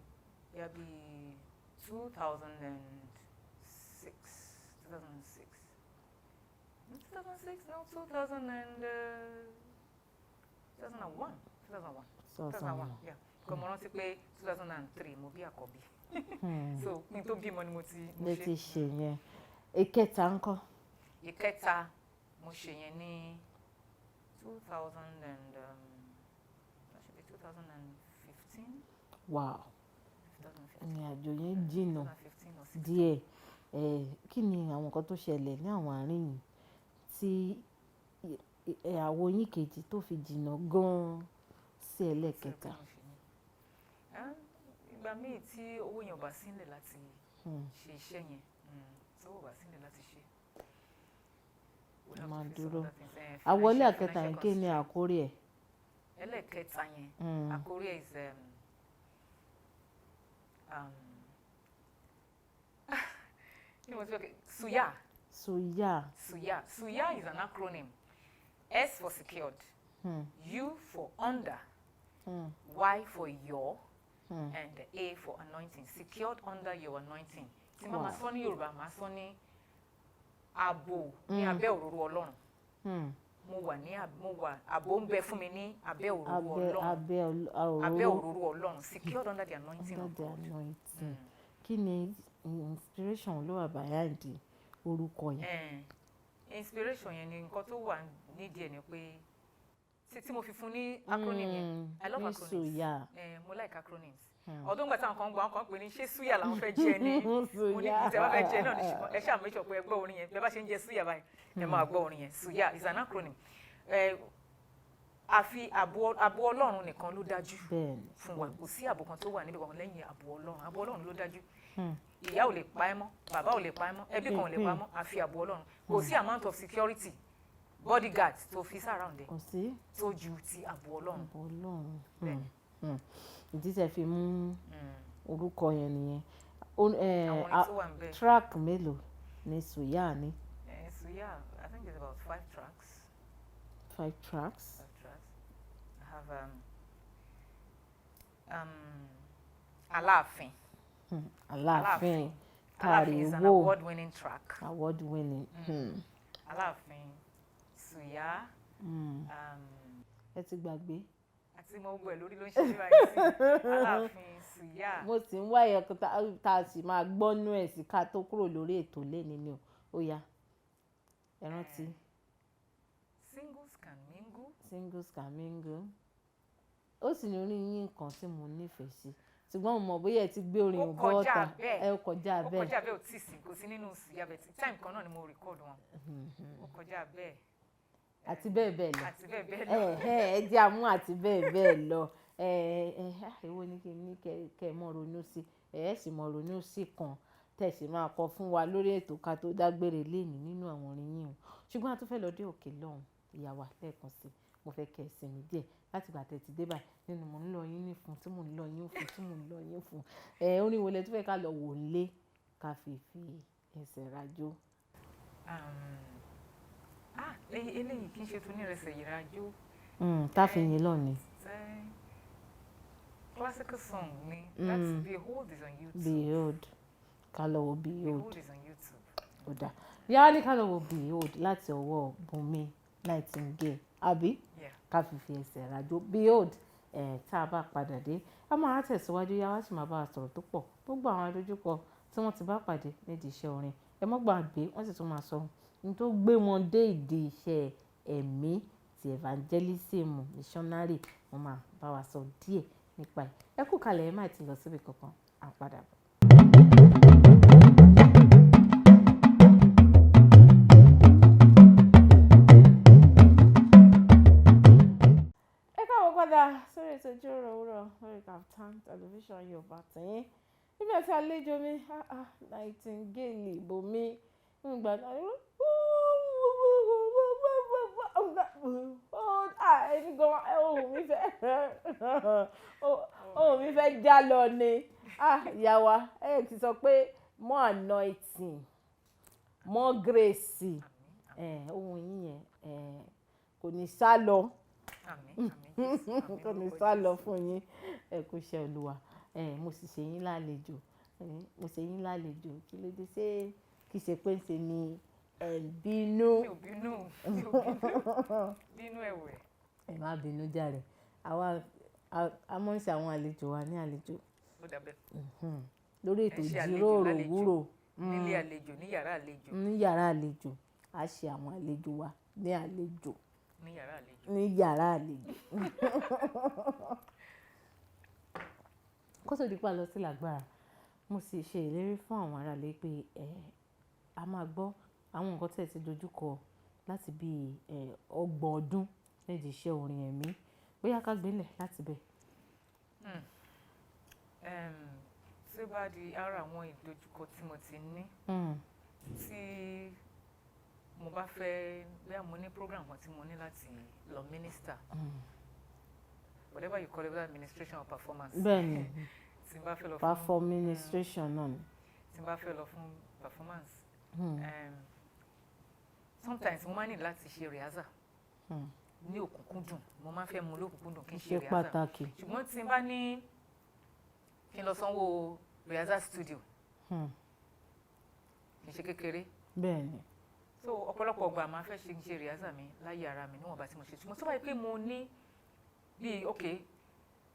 yà bí 2006. 2006, no, 2001, yeah. Because mo rántí pé 2003 mo bí àkọ́bí. So ní tó bímọ ni mo ti ṣe yẹn. Ìkẹta ńkọ́? Ìkẹta mo ṣe yẹn ní 2015. Wow. Ìrìn àjò yẹn jìnnà díẹ̀. Kí ni àwọn nǹkan tó ṣẹlẹ̀ ní àwọn àárín yìí tí àwo yín kejì tó fi jìnnà gan-an sí ẹlẹ́kẹta? Ìgbà míì tí owó yẹn ò bá sílẹ̀ láti ṣe iṣẹ́ yẹn, tí owó ò bá sílẹ̀ láti ṣe. Máa dúró. Àwọlé àkẹta yẹn kí ni àkórí ẹ̀? Ẹlẹ́kẹta yẹn àkórí ẹ̀ is Suya. Suya is an acronym. S for secured, U for under, Y for your, and A for anointing. Secured under your anointing. Tí màá sọ ní Yorùbá, màá sọ ní ààbò ní abẹ́ òróró Ọlọ́run. Mo wà ààbò ń bẹ fún mi ní abẹ́ òróró Ọlọ́run. Abẹ́ òróró Ọlọ́run. Secured under the anointing of God. Kí ni inspiration ló wà behind orúkọ yẹn? Inspiration yẹn ni nǹkan tó wà nídìí ẹ̀ ni pé tí mo fi fún ní acronym yẹn. I love acronyms. Suya. Mo like acronyms. Ọdún gbà táwọn kan gbọ́ àwọn kan pè ní ṣé suya làwọn fẹ́ jẹ ní mo ní ìtẹ̀wá fẹ́ jẹ náà ní ṣùgbọ́n ẹ ṣáà make sure pé ẹ gbọ́ orin yẹn bẹ́ẹ̀ bá ṣe ń jẹ suya báyìí ẹ máa gbọ́ orin yẹn. Suya is an acronym. Àfi ààbò Ọlọ́run nìkan ló dájú fún wa. Kò sí ààbò kan tó wà níbi kan lẹ́yìn ààbò Ọlọ́run. Ààbò Ọlọ́run ló dájú. Ìyá ò lè pa ẹ́ mọ́, bàbá ò lè pa ẹ́ mọ́, ẹbí kan ò lè pa ẹ́ mọ́, àfi ààbò Ọlọ́run. Kò sí amount of security bodyguard tó fi surround ẹ tó ju ti ààbò Ọlọ́run. Ìdí tẹ́ fi mú orúkọ yẹn nìyẹn. Track mélòó ni Suya ní? Suya, I think it's about 5 tracks. 5 tracks. I have Aláàfin. Aláàfin. Aláàfin is an award-winning track. Award-winning. Aláàfin, Suya. Ẹ ti gbàgbé. Àti mo gbọ́ ẹ̀ lórí ló ń ṣe báyìí sí. Aláàfin, Suya. Mo sì ń wáyé tá a sì máa gbọ́nú ẹ̀ sí ká tó kúrò lórí ètò lẹ́ni ni ó yá. Ẹ rántí. Singles can mingle. Singles can mingle. Ó sì ní orin yín kan tí mo nífẹ̀ẹ́ sí. Ṣùgbọ́n mo mọ̀ bóyá ẹ ti gbé orin ògbó ọ̀tà. Ó kọjá bẹ́ẹ̀. Ó kọjá bẹ́ẹ̀ ò tí sí kò sí nínú Suya bẹ́ẹ̀ time kan náà ni mo record wọn. Ó kọjá bẹ́ẹ̀. Àti bẹ́ẹ̀ bẹ́ẹ̀ lọ. Àti bẹ́ẹ̀ bẹ́ẹ̀ lọ. Ẹ jẹ́ àmú àti bẹ́ẹ̀ bẹ́ẹ̀ lọ. Èwo ni kí n ní kẹ́ ẹ mọ̀ ronú sí. Ẹ sì mọ̀ ronú sí kan tẹ̀sí máa kọ fún wa lórí ètò ká tó dágbére lénìí nínú àwọn orin yìí. Ṣùgbọ́n a tún fẹ́ lọ dé òkè lọ́hùn ìyá wa lẹ́ẹ̀kan sí. Mo fẹ́ kẹ́ ẹ sinmi díẹ̀ láti gbà tẹ̀ ti dé báyìí nínú mo ń lọ yín ní fún tí mo ń lọ yín fún tí mo ń lọ yín fún. Orin wo lẹ tún fẹ́ ká lọ wò lé ká fi ẹsẹ̀ rajó. Eléyìí kì í ṣe tún ní ẹsẹ̀ ìrajó. Tá fi yín lọ ni. Classical song ni. That's Behold is on YouTube. Behold. Ká lọ wo Behold. Behold is on YouTube. Ó dà. Yàrá ní ká lọ wo Behold láti ọwọ́ Bùnmi Nightingale. Àbí? Ká fi ẹsẹ̀ rajó. Behold. Tá a bá padà dé a máa tẹ̀síwájú yá wá sì máa bá a sọ̀rọ̀ tó pọ̀ gbogbo àwọn adójúkọ tí wọ́n ti bá pàdé nídìí iṣẹ́ orin ẹ mọ́ gbàgbé wọ́n sì tún máa sọ ní tó gbé wọn dé ìdí iṣẹ́ ẹ̀mí ti evangelism missionary wọ́n máa bá wa sọ díẹ̀ nípa ẹ̀ ẹ kú kalẹ̀ ẹ má ti lọ síbi kankan à ń padà bọ̀. Sórí ètò Ijiroro Owuro lórí Startimes television Yorùbá tẹ̀yìn níbi àti àlejò mi Nightingale Bùnmi nígbà náà ẹni gan ohùn mi fẹ́ já lọ ni ìyá wa ẹ ti sọ pé more anointing more grace ohùn yín yẹn kò ní sá lọ. Kò ní sá lọ fún yín ẹ kú iṣẹ́ Olúwa mo sì ṣe yín lálejò kí ló dé ṣé kì í ṣe pé ṣe ni ẹ bínú. Mi ò bínú ẹ̀wẹ̀. Ẹ má bínú jàre àwa a mọ̀ ń ṣe àwọn àlejò wa ní àlejò lórí ètò Ijiroro Owuro nílé àlejò ní yàrá àlejò a ṣe àwọn àlejò wa ní àlejò. Ní yàrá àlejò. Kó tó di pa lọ sí lágbára mo sì ṣe ìlérí fún àwọn aráalé pé a máa gbọ́ àwọn nǹkan tẹ̀ ti dojúkọ láti bí 30 ọdún nídìí iṣẹ́ orin ẹ̀mí bóyá ká gbélẹ̀ láti bẹ̀. Tí ó bá di ara àwọn ìdojúkọ tí mo ti ní tí mo bá fẹ́ bẹ́ẹ̀ mo ní program kan tí mo ní láti lọ minister whatever you call it, administration or performance. Bẹ́ẹ̀ni tí n bá fẹ́ lọ fún perform ministration náà ni. Tí n bá fẹ́ lọ fún performance sometimes mo máa ní láti ṣe rehearsal ní òkúnkúndùn mo máa fẹ́ mú lókúnkúndùn kí n ṣe rehearsal pàtàkì. ṣùgbọ́n tí n bá ní kí n lọ sanwó rehearsal studio kì í ṣe kékeré. Bẹ́ẹ̀ni. So ọ̀pọ̀lọpọ̀ ọgbà máa fẹ́ ṣe rehearsal mi láyé ara mi níwọ̀nba tí mo ṣe ṣùgbọ́n tó bá yẹ pé mo ní bíi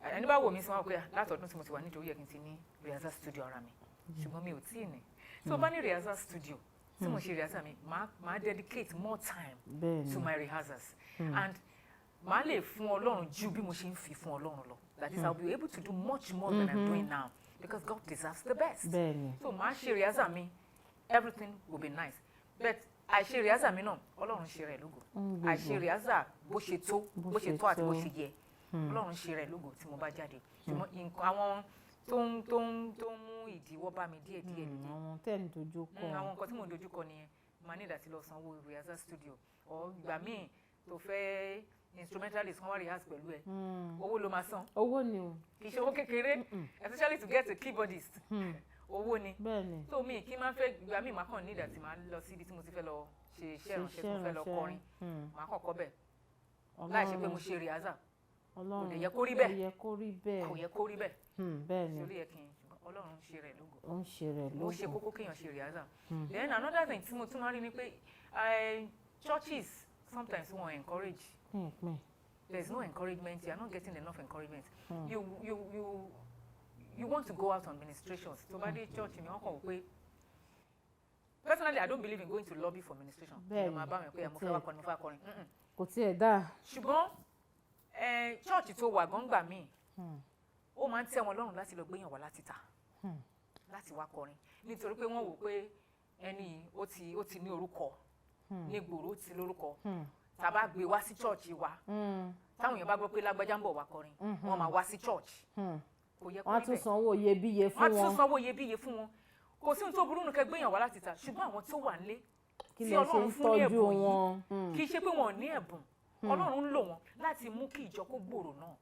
ẹni bá wò mí sí wọn pé látọ̀dún tí mo ti wà nídìí ó yẹ kí n ti ní rehearsal studio ara mi ṣùgbọ́n mi ò tí ì ní tó bá ní rehearsal studio tí mo ṣe rehearsal mi máa dedicate more time to my rehearsals and màá lè fún Ọlọ́run ju bí mo ṣe ń fi fún Ọlọ́run lọ. That is, I'll be able to do much more than I'm doing now because God deserves the best. Bẹ́ẹ̀ni. So màá ṣe rehearsal mi, everything will be nice. But àìṣe rehearsal mi náà Ọlọ́run ṣe rẹ̀ lógo. Àìṣe rehearsal bó ṣe tó àti bó ṣe yẹ Ọlọ́run ṣe rẹ̀ lógo tí mo bá jáde. Ṣùgbọ́n àwọn tó ń mú ìdíwọ́ bá mi díẹ̀ nìyẹn. Àwọn tẹ́ ń dojú kọ. Àwọn nǹkan tí mò ń dojú kọ nìyẹn. Màá ní ìdàtí lọ sanwó rehearsal studio or ìgbà míì tó fẹ́ instrumentalist kan wá rehearse pẹ̀lú ẹ owó ló máa san. Owó ni o. Kì í ṣe owó kékeré especially to get a keyboardist owó ni. Bẹ́ẹ̀ni. So mi kí n máa fẹ́ ìgbà míì máa kàn ní ìdàtí máa lọ sí ibi tí mo ti fẹ́ lọ ṣe iṣẹ́ ìránṣẹ́ tí mo fẹ́ lọ kọrin máa kàn kọ́ bẹ̀ láì ṣe pé mo ṣe rehearsal. Kò dẹ̀ yẹ kó rí bẹ́ẹ̀. Kò yẹ kó rí bẹ́ẹ̀. Bẹ́ẹ̀ni. Ṣé ó yẹ kí n Ọlọ́run ṣe rẹ̀ lógo. Ó ń ṣe rẹ̀ lógo. Ó ṣe kókó kéèyàn ṣe rehearsal. Then another thing tí mo tún máa rí ni pé churches sometimes won't encourage. There's no encouragement. You're not getting enough encouragement. You want to go out on ministrations. So by the church, personally, I don't believe in going to lobby for ministration. Kò tiẹ̀ dáa. Ṣùgbọ́n church tó wà gangba mi, ó máa ń tẹ́ wọn lọ́rùn láti lọ gbéyàn wá láti ta, láti wá kọrin. Nítorí pé wọ́n wò pé ẹni ó ti ní orúkọ, ní gbòòrò ó ti lórúkọ. Tàbá gbé wá sí church wa táwọn èèyàn bá gbọ́ pé lágbájá ń bọ̀ wá kọrin wọ́n máa wá sí church kò yẹ kó rí bẹ́ẹ̀. Wọ́n á tún sanwó iyebíye fún wọn. Kò sí ohun tó burú nù kẹ́ gbéyàn wá láti ta ṣùgbọ́n àwọn tó wà nílé tí Ọlọ́run fún ní ẹ̀bùn yìí kì í ṣe pé wọn ò ní ẹ̀bùn Ọlọ́run ń lò wọ́n láti mú kí ìjọ kó gbòòrò náà.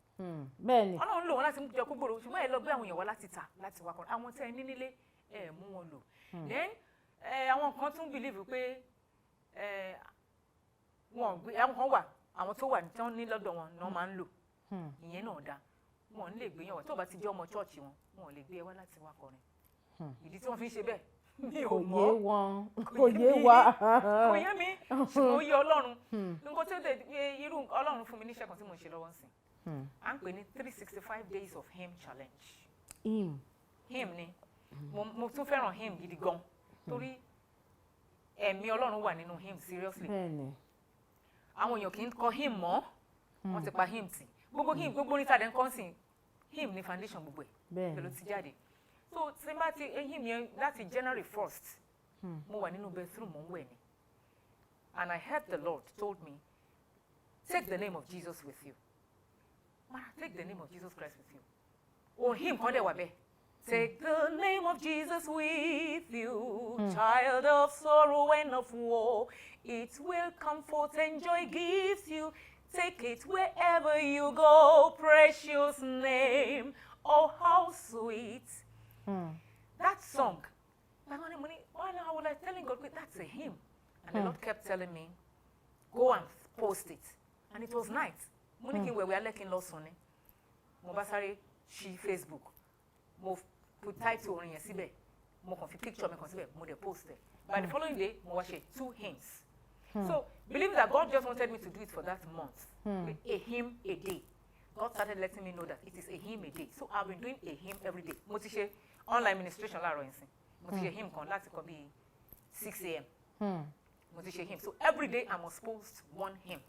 Bẹ́ẹ̀ni. Ọlọ́run lò wọ́n láti mú kí ìjọ kó gbòòrò ṣùgbọ́n ẹ lọ gbé àwọn èèyàn wá láti ta láti wá kọrin àwọn tẹ́ ẹ ní nílé ẹ mú wọn lò. Then àwọn kan tún believe pé wọn gbé àwọn kan wà àwọn tó wà tí wọ́n ní lọ́dọ̀ wọn ni wọ́n máa ń lò ìyẹn náà dá wọn ò lè gbé yàn wá tó bá ti jẹ́ ọmọ chọ́ọ̀chì wọn ò lè gbé ẹ wá láti wá kọrin ìdí tí wọ́n fi ń ṣe bẹ́ẹ̀ mi ò mọ̀ kò yé wa kò yé mi ṣùgbọ́n ó yé Ọlọ́run nǹkan tí ó dé irú Ọlọ́run fún mi níṣẹ́ kan tí mo ń ṣe lọ́wọ́ sí à ń pè ní 365 days of hymn challenge hymn ni mo tún fẹ́ràn hymn gidi gan torí ẹ̀mí Ọlọ́run wà nínú hymn seriously. Àwọn èèyàn kì í kọ hymn mọ́ wọ́n ti pa hymn tì gbogbo orin tàdé ń kọ́ sí hymn ní foundation gbogbo ẹ̀ pẹ̀lú ti jáde so tí n bá ti hymn yẹn láti January 1st mo wà nínú bathroom mo ń wẹ̀ ni and I heard the Lord told me take the name of Jesus with you take the name of Jesus Christ with you òun hymn kan dẹ̀ wà bẹ́ẹ̀. Take the name of Jesus with you, child of sorrow and of woe. It will comfort and joy gives you. Take it wherever you go, precious name. Oh, how sweet. That song. I was like telling God, that's a hymn. And the Lord kept telling me, go and post it. And it was night. Monique, where we are looking lost on it. Mobasari, she Facebook. Mo put title Orin yẹn síbẹ̀ mo kàn fi picture mi kàn síbẹ̀ mo dẹ̀ post it by the following day mo wá ṣe 2 hymns so believe that God just wanted me to do it for that month a hymn a day God started letting me know that it is a hymn a day so I've been doing a hymn every day mo ti ṣe online ministration láàárọ̀ yẹn sìn mo ti ṣe hymn kan láti kọ bíi 6 a.m. mo ti ṣe hymn so every day I must post one hymn.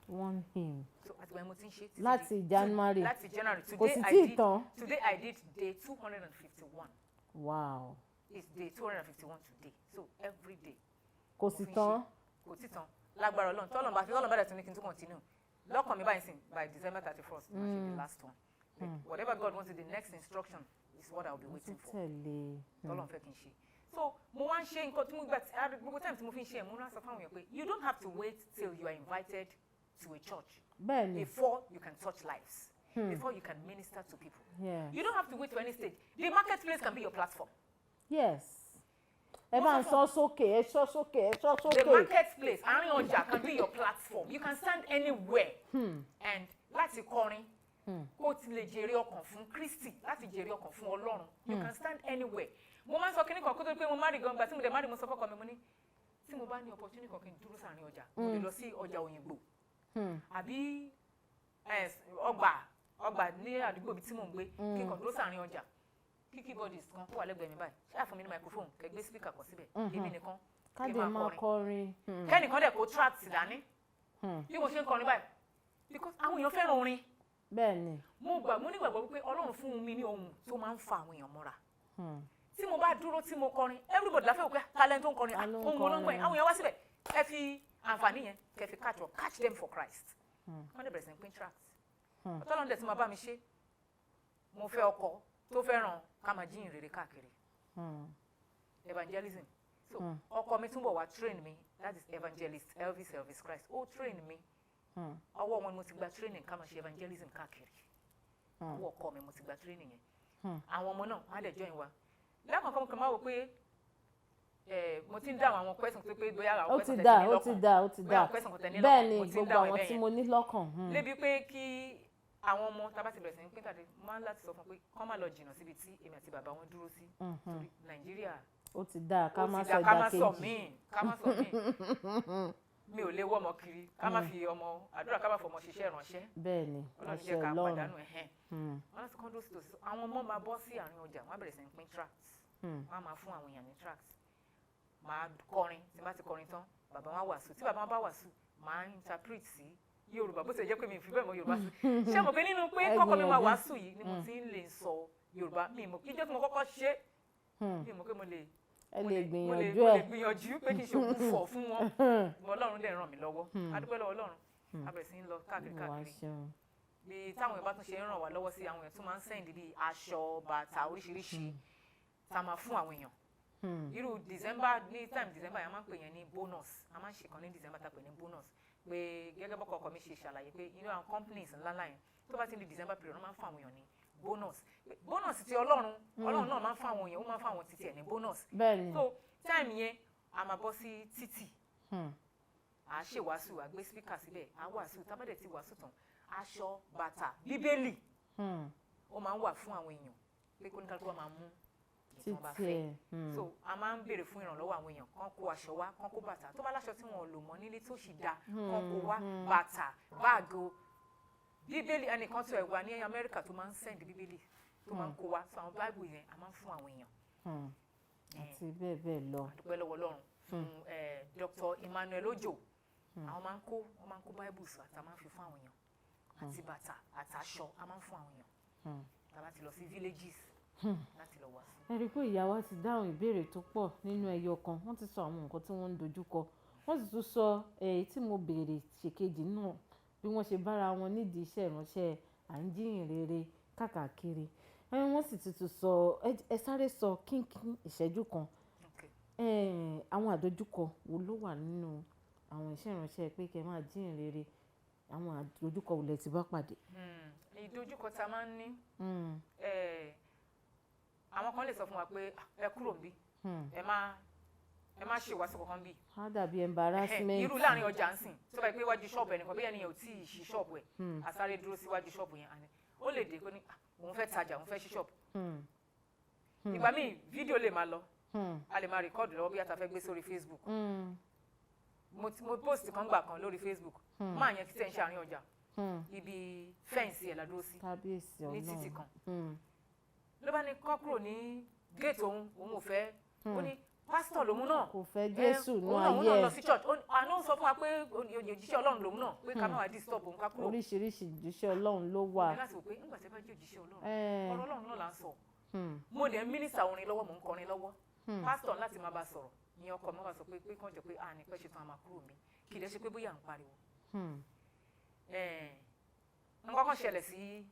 So àti when mo ti ń ṣe láti January kò sì tí ì tán today I did day 251. Wow. It's day 251 today so every day. Kò sì tán. Kò sì tán lágbára Ọlọ́run tọ́lọ́run bá dẹ̀ tún ní kí n tún continue lọ́kàn mi báyìí sìn by December 31st ma ṣe the last one whatever God wants the next instruction is what I will be waiting for tọ́lọ́run fẹ́ kí n ṣe. So mo wá ń ṣe nǹkan tí mo gbà gbogbo time tí mo fi ń ṣe ẹ̀ mo ń sọ fáwọn èèyàn pé you don't have to wait till you are invited to a church before you can touch lives before you can minister to people. You don't have to wait for any stage. The marketplace can be your platform. Yes. Ẹ bá ń sọ sókè. The marketplace àárín ọjà can be your platform. You can stand anywhere and láti kọrin kó ti lè jèrè ọkàn fún Kristi láti jèrè ọkàn fún Ọlọ́run. You can stand anywhere. Mo máa ń sọ kíní kan kó tó pé mo má rí gan gbà tí mo dẹ̀ má rí mo sọ fọ́kàn mi mo ní tí mo bá ní opportunity kan kí n dúró sáàrin ọjà mo lè lọ sí ọjà Òyìngbò àbí ọgbà ní àdúgbò bí tí mò ń gbé kí n kàn dúró sáàrin ọjà kí keyboardist kan kó wà lẹ́gbẹ̀ẹ́ mi báyìí ṣáà fún mi ní microphone kẹgbẹ́ speaker kan síbẹ̀ èmi nìkan kí n máa kọrin kẹ́nìkan dẹ̀ kó tract dání bí mo ṣe ń kọrin báyìí because àwọn èèyàn fẹ́ràn orin. Bẹ́ẹ̀ni. Mo nígbàgbọ́ wípé Ọlọ́run fún mi ní ohùn tó máa ń fa àwọn èèyàn mọ́ra. Tí mo bá dúró tí mo kọrin everybody la fẹ́ wò pé talent tó ń kọrin ohun olóńgbò yẹn àwọn èèyàn wá síbẹ̀ ẹ fi àǹfààní yẹn kẹ́ fi catch them for Christ. Wọ́n dẹ̀ bẹ̀rẹ̀ sí ní pín tracts. Ọlọ́run dẹ̀ tí máa bá mi ṣe mo fẹ́ ọkọ tó fẹ́ràn ká máa jíyìn rere káàkiri evangelism. So ọkọ mi túnbọ̀ wá train mi, that is evangelist Elvis Christ. Ó train mi. Ọwọ́ wọn mo ti gba training ká máa ṣe evangelism káàkiri. Ọwọ́ ọkọ mi mo ti gba training yẹn. Àwọn ọmọ náà wọ́n á dẹ̀ join wa. Lẹ́kọ̀ọ́kan kan máa wò pé mo ti ń dáhùn àwọn question tó pé bóyá àwọn question tẹ̀lé lọ́kàn. Ó ti dá. Bẹ́ẹ̀ni gbogbo àwọn tí mo ní lọ́kàn. Lébi pé kí àwọn ọmọ tá bá ti bẹ̀rẹ̀ sí ní pín tàdé máa ń láti sọ fún pé kọ́ máa lọ jìnnà síbi tí èmi àti bàbá wọn dúró sí. Torí Nàìjíríà ó ti dá ká má sọ ìdàkejì. Ká má sọ míì. Mi ò lè wọ́ ọmọ kiri ká má fi ọmọ àdúrà ká má fọmọ ṣiṣẹ́ ìránṣẹ́. Bẹ́ẹ̀ni Ọlọ́run jẹ́ ká pàdánù ẹ̀hẹ́n. Wọ́n láti kọ́ dósì tòsí. Àwọn ọmọ máa bọ́ sí àárín ọjà wọ́n á bẹ̀rẹ̀ sí ní pín tracts. Wọ́n á máa fún àwọn èèyàn ní tracts. Màá kọrin tí bá ti kọrin tán bàbá wọn wàásù tí bàbá wọn bá wàásù màá interpret sí Yorùbá bó ṣe jẹ́ pé mi fi bẹ́ẹ̀ mọ Yorùbá sí. Ṣé mo pé nínú pé kọ́kọ́ mi máa wàásù yìí ni mo ti ń lè sọ Yorùbá mi mọ̀ ìjọ́ tí mo kọ́kọ́ ṣe mi mọ̀ pé mo lè gbìyànjú pé kí n ṣe òkú fọ̀ fún wọn. Ọlọ́run dẹ̀ ràn mí lọ́wọ́. A dúpẹ́ lọ́wọ́ Ọlọ́run. A bẹ̀rẹ̀ sí ń lọ káàkiri. Bí táwọn èèyàn bá tún ṣe ń ràn wá lọ́wọ́ sí àwọn èèyàn tún máa ń send bí aṣọ bàtà oríṣiríṣi tá a máa fún àwọn èèyàn. Irú December ní time December yẹn a máa ń pè yẹn ní bonus. A máa ń ṣe kan ní December tá a pè ní bonus. Pé gẹ́gẹ́ bọ́kọ̀ ọkọ mi ṣe ṣàlàyé pé inú àwọn companies ńláńlá yẹn tó bá ti di December period wọ́n máa ń fún àwọn èèyàn ní bonus. Bonus ti Ọlọ́run náà máa ń fún àwọn èèyàn ó máa ń fún àwọn títí ẹ̀ ní bonus. Bẹ́ẹ̀ni. So time yẹn a máa bọ́ sí títì. À ṣe wàásù à gbé speaker síbẹ̀ à wàásù tábàdẹ̀ ti wàásù tán aṣọ bàtà bíbélì ó máa ń wà fún àwọn èèyàn pé kó ní kálukú máa mú ìtàn bá fẹ́. So a máa ń béèrè fún ìrànlọ́wọ́ àwọn èèyàn kán kó aṣọ wá kán kó bàtà tó bá láṣọ tí wọn ò lò mọ́ nílé tó sì dáa kán kó wá bàtà báàgì bíbélì ẹnìkan tó ẹ̀ wà ní Amẹ́ríkà tó máa ń send bíbélì tó máa ń kó wá so àwọn báìbù yẹn a máa ń fún àwọn èèyàn. Àti bẹ́ẹ̀ bẹ́ẹ̀ lọ. A dúpẹ́ lọ́wọ́ Ọlọ́run fún Dr. Emmanuel Ojo àwọn máa ń kó bibles àti a máa ń fi fún àwọn èèyàn àti bàtà àtàṣọ a máa ń fún àwọn èèyàn tá bá ti lọ sí villages láti lọ wá sí. Ẹ rí i pé ìyá wa ti dáhùn ìbéèrè tó pọ̀ nínú ẹyọ kan wọ́n ti sọ àwọn nǹkan tí wọ́n ń dojúkọ wọ́n sì tún sọ èyí tí mo béèrè ṣèkejì náà bí wọ́n ṣe bára wọn nídìí iṣẹ́ ìránṣẹ́ à ń jíyìn rere káàkiri wọ́n sì ti tún sọ ẹ sáré sọ kínkín ìṣẹ́jú kan àwọn àdojúkọ wo ló wà nínú àwọn iṣẹ́ ìránṣẹ́ pé kẹ́ máa jíyìn rere àwọn àdojúkọ wo lẹ ti bá pàdé. Ìdojúkọ tá a máa ń ní àwọn kan lè sọ fún wa pé ẹ kúrò níbí ẹ má ṣe ìwàásù kankan bí. á dàbí embarrassment. Irú láàrin ọjà ń sìn tó bá yẹ pé iwájú ṣọ́ọ̀bù ẹnìkan bí ẹnìyàn ò tí ì ṣí ṣọ́ọ̀bù ẹ̀ àsáré dúró síwájú ṣọ́ọ̀bù yẹn àná ó lè dé kó ní òun fẹ́ tajà òun fẹ́ ṣí ṣọ́ọ̀bù. Ìgbà míì fídíò lè máa lọ a lè máa rìkọ́ọ̀dù lọ́wọ́ bí a ta fẹ́ gbé sórí Facebook. Mo post kan gbà kan lórí Facebook máa yẹn títẹ̀ ń ṣàárín ọjà ibi fẹ́ǹsì ẹ̀ la dúró sí ní títì kan ló bá ní kọ́ kúrò ní géètì òun ò fẹ́ ó ní pásítọ̀ lòun náà kò fẹ́ Jésù ní ayé òun náà lọ sí church àná sọ fún wa pé òjíṣẹ́ Ọlọ́run lòun náà pé ká má wá disturb òun ká kúrò. Oríṣiríṣi òjíṣẹ́ Ọlọ́run ló wà. mo ní láti wò pé nígbà tí ẹ bá jẹ́ òjíṣẹ́ Ọlọ́run ọ̀rọ̀ Ọlọ́run náà là ń sọ mo dẹ̀ ń mínísítà orin lọ́wọ́ mò ń kọrin lọ́wọ́ pásítọ̀ láti máa bá sọ̀rọ̀ ìyẹn ọkọ mi wá sọ pé kàn jẹ́ pé ní pẹ́ ṣe tán a máa kúrò mi kì í dẹ́ ṣe pé bóyá à ń pariwo. nǹkan kan ṣẹlẹ̀ sí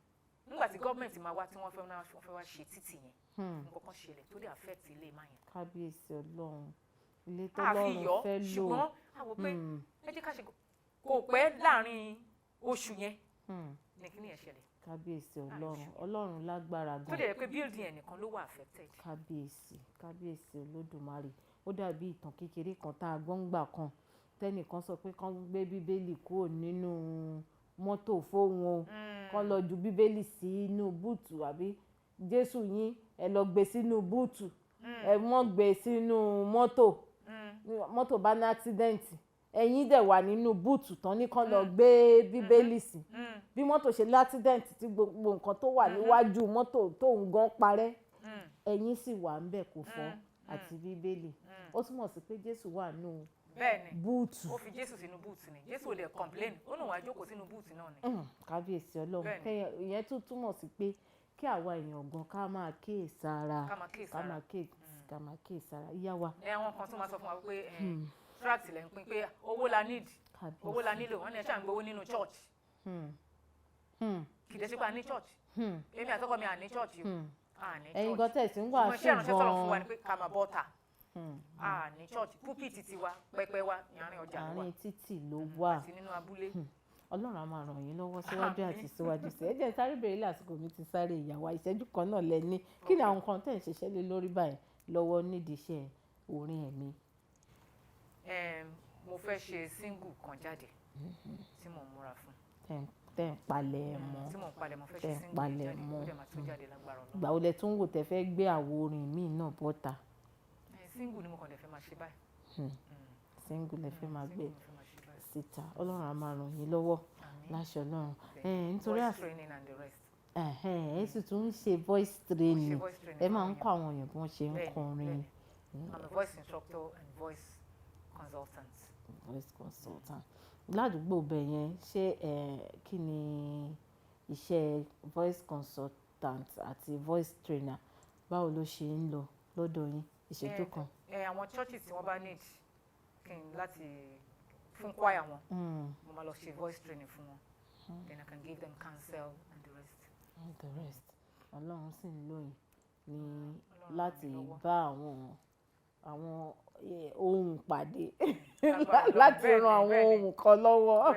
nígbà tí gọ́ọ̀mẹ̀ntì máa wá tí wọ́n fẹ́ wá ṣe títì yẹn nǹkan kan ṣẹlẹ̀ tó lè affect ilé máa yẹn. Kábíyèsí Ọlọ́run ilé tó lọ́run fẹ́ lò ṣùgbọ́n àwọn pé ẹ jẹ́ ká ṣe kò pẹ́ láàrin oṣù yẹn ní kí ni ẹ̀ ṣẹlẹ̀. Kábíyèsí Ọlọ́run lágbára gan. tó dẹ̀ pé building ẹ̀ nìkan ló wà affected. Kábíyèsí Olódùmarè ó dàbí ìtàn kékeré kan tá a gbọ́ ń gbà kan tẹ́nìkan sọ pé kán gbé bíbélì kúrò nínú mọ́tò fóun o kán lọ ju bíbélì sínú búùtù àbí Jésù yín ẹ lọ gbé sínú búùtù ẹ mọ́ gbé sínú mọ́tò bá ní àksidẹ̀ǹtì ẹ̀yin dẹ̀ wà nínú búùtù tán ní kán lọ gbé bíbélì sí bí mọ́tò ṣe láksidẹ̀ǹtì tí gbogbo nǹkan tó wà níwájú mọ́tò tó ń gan parẹ́ ẹ̀yin sì wà ń bẹ̀ kò fọ́ àti bíbélì ó túmọ̀ sí pé Jésù wà nù búùtù. Ó fi Jésù sínú búùtù ni. Jésù ò lè complain. Ó lóun wá jókòó sínú búùtù náà ni. Kábíyèsí Ọlọ́run. Ìyẹn tún túmọ̀ sí pé kí àwa èèyàn gan ká máa kíyèsára. Ká máa kíyèsára. Ìyá wa. Àwọn kan tún máa sọ fún wa pé tract lẹ́ ń pín pé owó la need. Owó la nílò. Wọ́n ní ẹ ṣáà ń gbowó nínú church. Kìdé sí pa ní church. Èmi àtọkọ mi à ní church yìí. Ẹ̀yin gan tẹ̀sí ń wà ṣùgbọ́n ṣé ìránṣẹ́ sọ̀rọ̀ fún wa ni pé ká máa bọ́ta. Ní church púpìtì tiwa pẹpẹ wa àárín ọjà ló wà. Àárín títì ló wà. Àti nínú abúlé. Ọlọ́run á máa ràn yín lọ́wọ́ síwájú àti síwájú sí. Ẹ jẹ́ sáré bèrè lásìkò mi ti sáré ìyàwó ìṣẹ́jú kan náà lẹ́ni. Kí ni àwọn nǹkan tẹ̀ ń ṣiṣẹ́ lé lórí báyìí lọ́wọ́ nídìí iṣẹ́ orin ẹ̀mí? Mo fẹ́ ṣe single kan jáde tí mò ń múra fún. Tẹ́ ń palẹ̀ mọ́. Tí mò ń palẹ̀ mọ́ fẹ́ ṣe single jáde ó dẹ̀ máa tún jáde lágbára Ọlọ́run. Ìgbà wo lẹ tún wò tẹ́ fẹ́ gbé àwo orin míì náà bọ́ta? Single ni mo kàn lè fẹ́ máa ṣe báyìí. Single lẹ fẹ́ máa gbé síta. Ọlọ́run á máa ràn yín lọ́wọ́ láṣọ Ọlọ́run. Nítorí voice training and the rest. Ẹ sì tún ń ṣe voice training. Ẹ máa ń kọ́ àwọn èèyàn bí wọ́n ṣe ń kọrin. I'm a voice instructor and voice consultant. Voice consultant. Ládùúgbò bẹ̀ yẹn ṣé kí ni iṣẹ́ voice consultant àti voice trainer báwo ló ṣe ń lọ lọ́dọ̀ yín? Ìṣètò kan. Àwọn churches tí wọ́n bá need kí n láti fún choir wọn mo máa lọ ṣe voice training fún wọn. Then I can give them counsel and the rest. Ọlọ́run sì ń lò yín ní láti bá àwọn ohun pàdé láti ran àwọn ohun kan lọ́wọ́.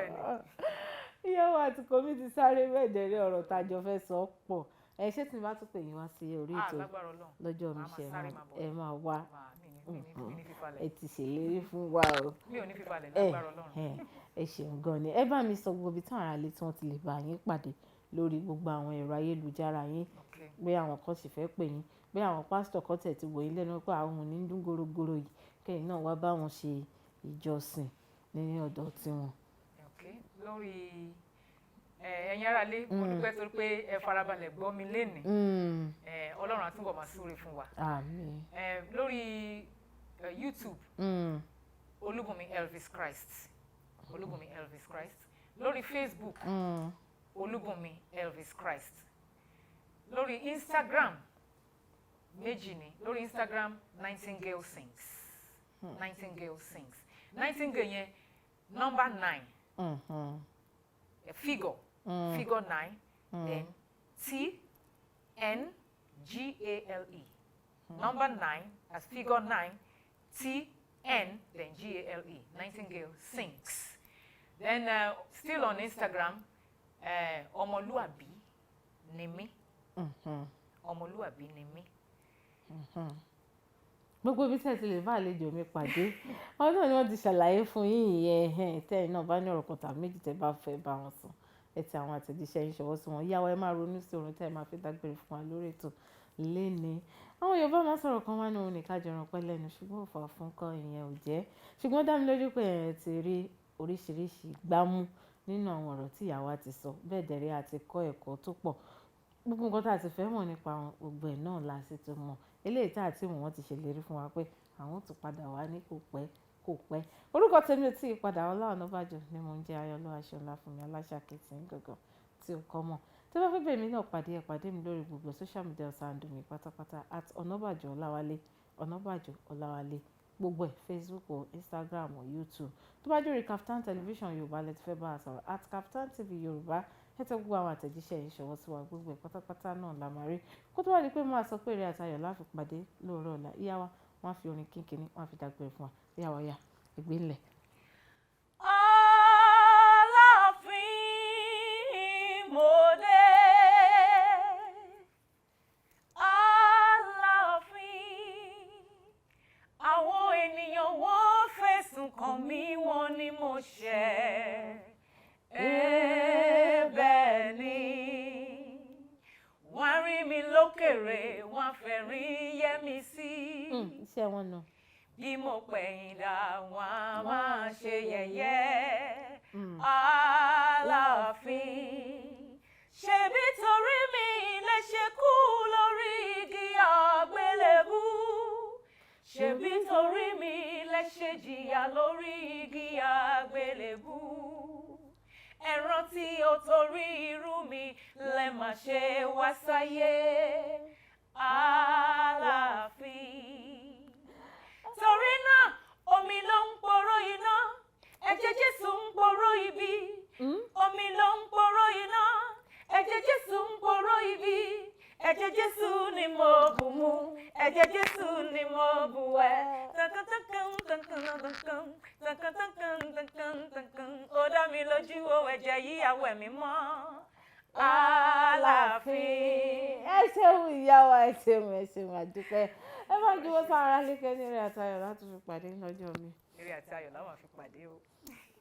Ìyàwó àti kòmí ti sáré bẹ́ẹ̀dẹ̀rẹ́ ọ̀rọ̀ tájọ fẹ́ sọ pọ̀. Ṣé tí n bá tún pè yín wá sí orí ètò lọ́jọ́ mi ṣe ẹ máa wá? Ẹ ti ṣèlérí fún wa o. Mi ò ní fífalẹ̀ lágbára Ọlọ́run. Ẹ ṣeun gan ni. Ẹ bá mi sọ gbogbo ibi tí àwọn ará ilé tí wọ́n ti lè bá yín pàdé lórí gbogbo àwọn ẹ̀rọ ayélujára yín. Bí àwọn kan sì fẹ́ pè yín, bí àwọn pásítọ̀ kan tẹ̀ ti wò yín lẹ́nu pé àwọn ò ní dún gorogoro yìí kẹ́yìn náà wá bá wọn ṣe ìjọsìn ní ọ̀dọ̀ tiwọn. Lórí ẹ̀yin ará ilé mo dúpẹ́ torí pé ẹ farabalẹ̀ gbọ́ mi lénìí. Ọlọ́run á túbọ̀ máa súre fún wa. Àmín. Lórí YouTube Olubunmi Elvis Christ. Olubunmi Elvis Christ. Lórí Facebook Olubunmi Elvis Christ. Lórí Instagram méjì ni. Lórí Instagram Nightingale Sings. Nightingale Sings. Nightingale yẹn number 9. Figure 9. Then TNGALE. Number 9 as figure 9. TN then GALE. Nightingale Sings. Then still on Instagram, Omoluabi ni mí. Omoluabi ni mí. Gbogbo ibi tẹ́ ti lè bá àlejò mi pàdé àwọn náà ni wọ́n ti ṣàlàyé fún yín ìyẹn tẹ́yìn náà bá ní ọ̀rọ̀ kan tàbí méjì tẹ́ bá fẹ́ bá wọn sùn ẹ ti àwọn àtẹ̀jíṣẹ́ yín ṣọwọ́ sí wọn. Ìyá wa ẹ máa ronú sí orin tẹ́ ẹ máa fi dágbére fún wa lórí ètò léni. Àwọn Yorùbá máa sọ̀rọ̀ kan wá ní òun nìkan jọràn pẹ́ lẹ́nu ṣùgbọ́n òfà fún kọ́ ìyẹn ò jẹ́. Ṣùgbọ́n dá mi lójú pé ẹ ti rí oríṣiríṣi gbámú nínú àwọn ọ̀rọ̀ tí ìyá wa ti sọ. Bẹ́ẹ̀ dẹ̀rẹ́ àti kọ́ ẹ̀kọ́ tó pọ̀. Gbogbo nǹkan tá a ti fẹ́ mọ̀ nípa wọn gbogbo ẹ̀ náà la sì tó mọ̀. Eléyìí tá àti wọ́n ti ṣèlérí fún wa pé àwọn tún padà wá ní kò pẹ́. Orúkọ tèmi ò tí ì padà Ola Onabajo ni mo ń jẹ́ Ayọ̀lọ́ Aṣọ́lá fún mi aláṣàkẹ́tì ń gangan tí ó kọ́ mọ̀. Tí wọ́n fẹ́ bẹ̀rẹ̀ mi náà pàdé mi lórí gbogbo social media ọ̀sán mi pátápátá @Onabajo Olawale Onabajo Olawale gbogbo ẹ̀ Facebook o Instagram o YouTube. Tó bá jẹ́ orí Kaftan television Yorùbá lẹ ti fẹ́ bá a sọ̀rọ̀ @Kaftan TV Yorùbá ẹ tẹ́ gbogbo àwọn àtẹ̀jíṣẹ́ yìí ṣọwọ́ sí wa gbogbo ẹ̀ pátápátá náà la máa rí. Kó tó wá di pé máa sọ pé eré àtayọ̀ láfi pàdé lóòrọ̀ ọ̀la ìyá wa wọ́n á fi orin kínkínní wọ́n á fi dágbére fún wa ìyá wa yá ẹgbẹ́ ńlẹ̀. Aláàfin mo dé, Aláàfin àwọn ènìyàn wọ́n fẹ̀sùn kàn mí wọ́n ní mo ṣẹ̀. Bẹ́ẹ̀ ni wọ́n rí mi lókèrè wọ́n fẹ́ rí yẹ́ mi sí. Iṣẹ́ wọn náà. Bí mo pẹ̀yìn dà wọ́n á máa ṣe yẹ̀yẹ́. Aláàfin ṣebí torí mi lẹ ṣe kú lórí igi àgbélébú. Ṣebí torí mi lẹ ṣe jìyà lórí igi àgbélébú. Ẹ rántí ó torí irú mi lẹ má ṣe wá sáyé. Aláàfin. Torí náà omi ló ń poró iná, ẹ̀jẹ̀ Jésù ń poró ibi. Omi ló ń poró iná, ẹ̀jẹ̀ Jésù ń poró ibi. Ẹ̀jẹ̀ Jésù ni mo bù mu, ẹ̀jẹ̀ Jésù ni mo bù wẹ̀. Ó dá mi lójú o, ẹ̀jẹ̀ yìí á wẹ̀ mí mọ́. Aláàfin. Ẹ ṣeun ìyá wa, ẹ ṣeun àdúpẹ́. Ẹ máa juwọ́ sára lékẹ́ ní eré àtayọ̀ láti fi pàdé lọ́jọ́ mi. Eré àti ayọ̀ la máa fi pàdé o.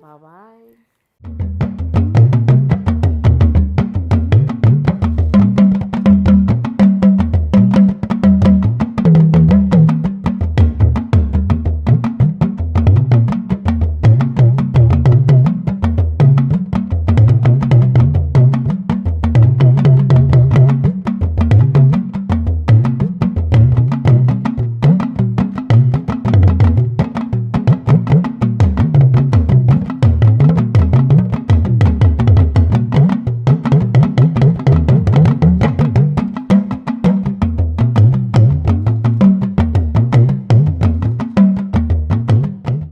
Bye bye.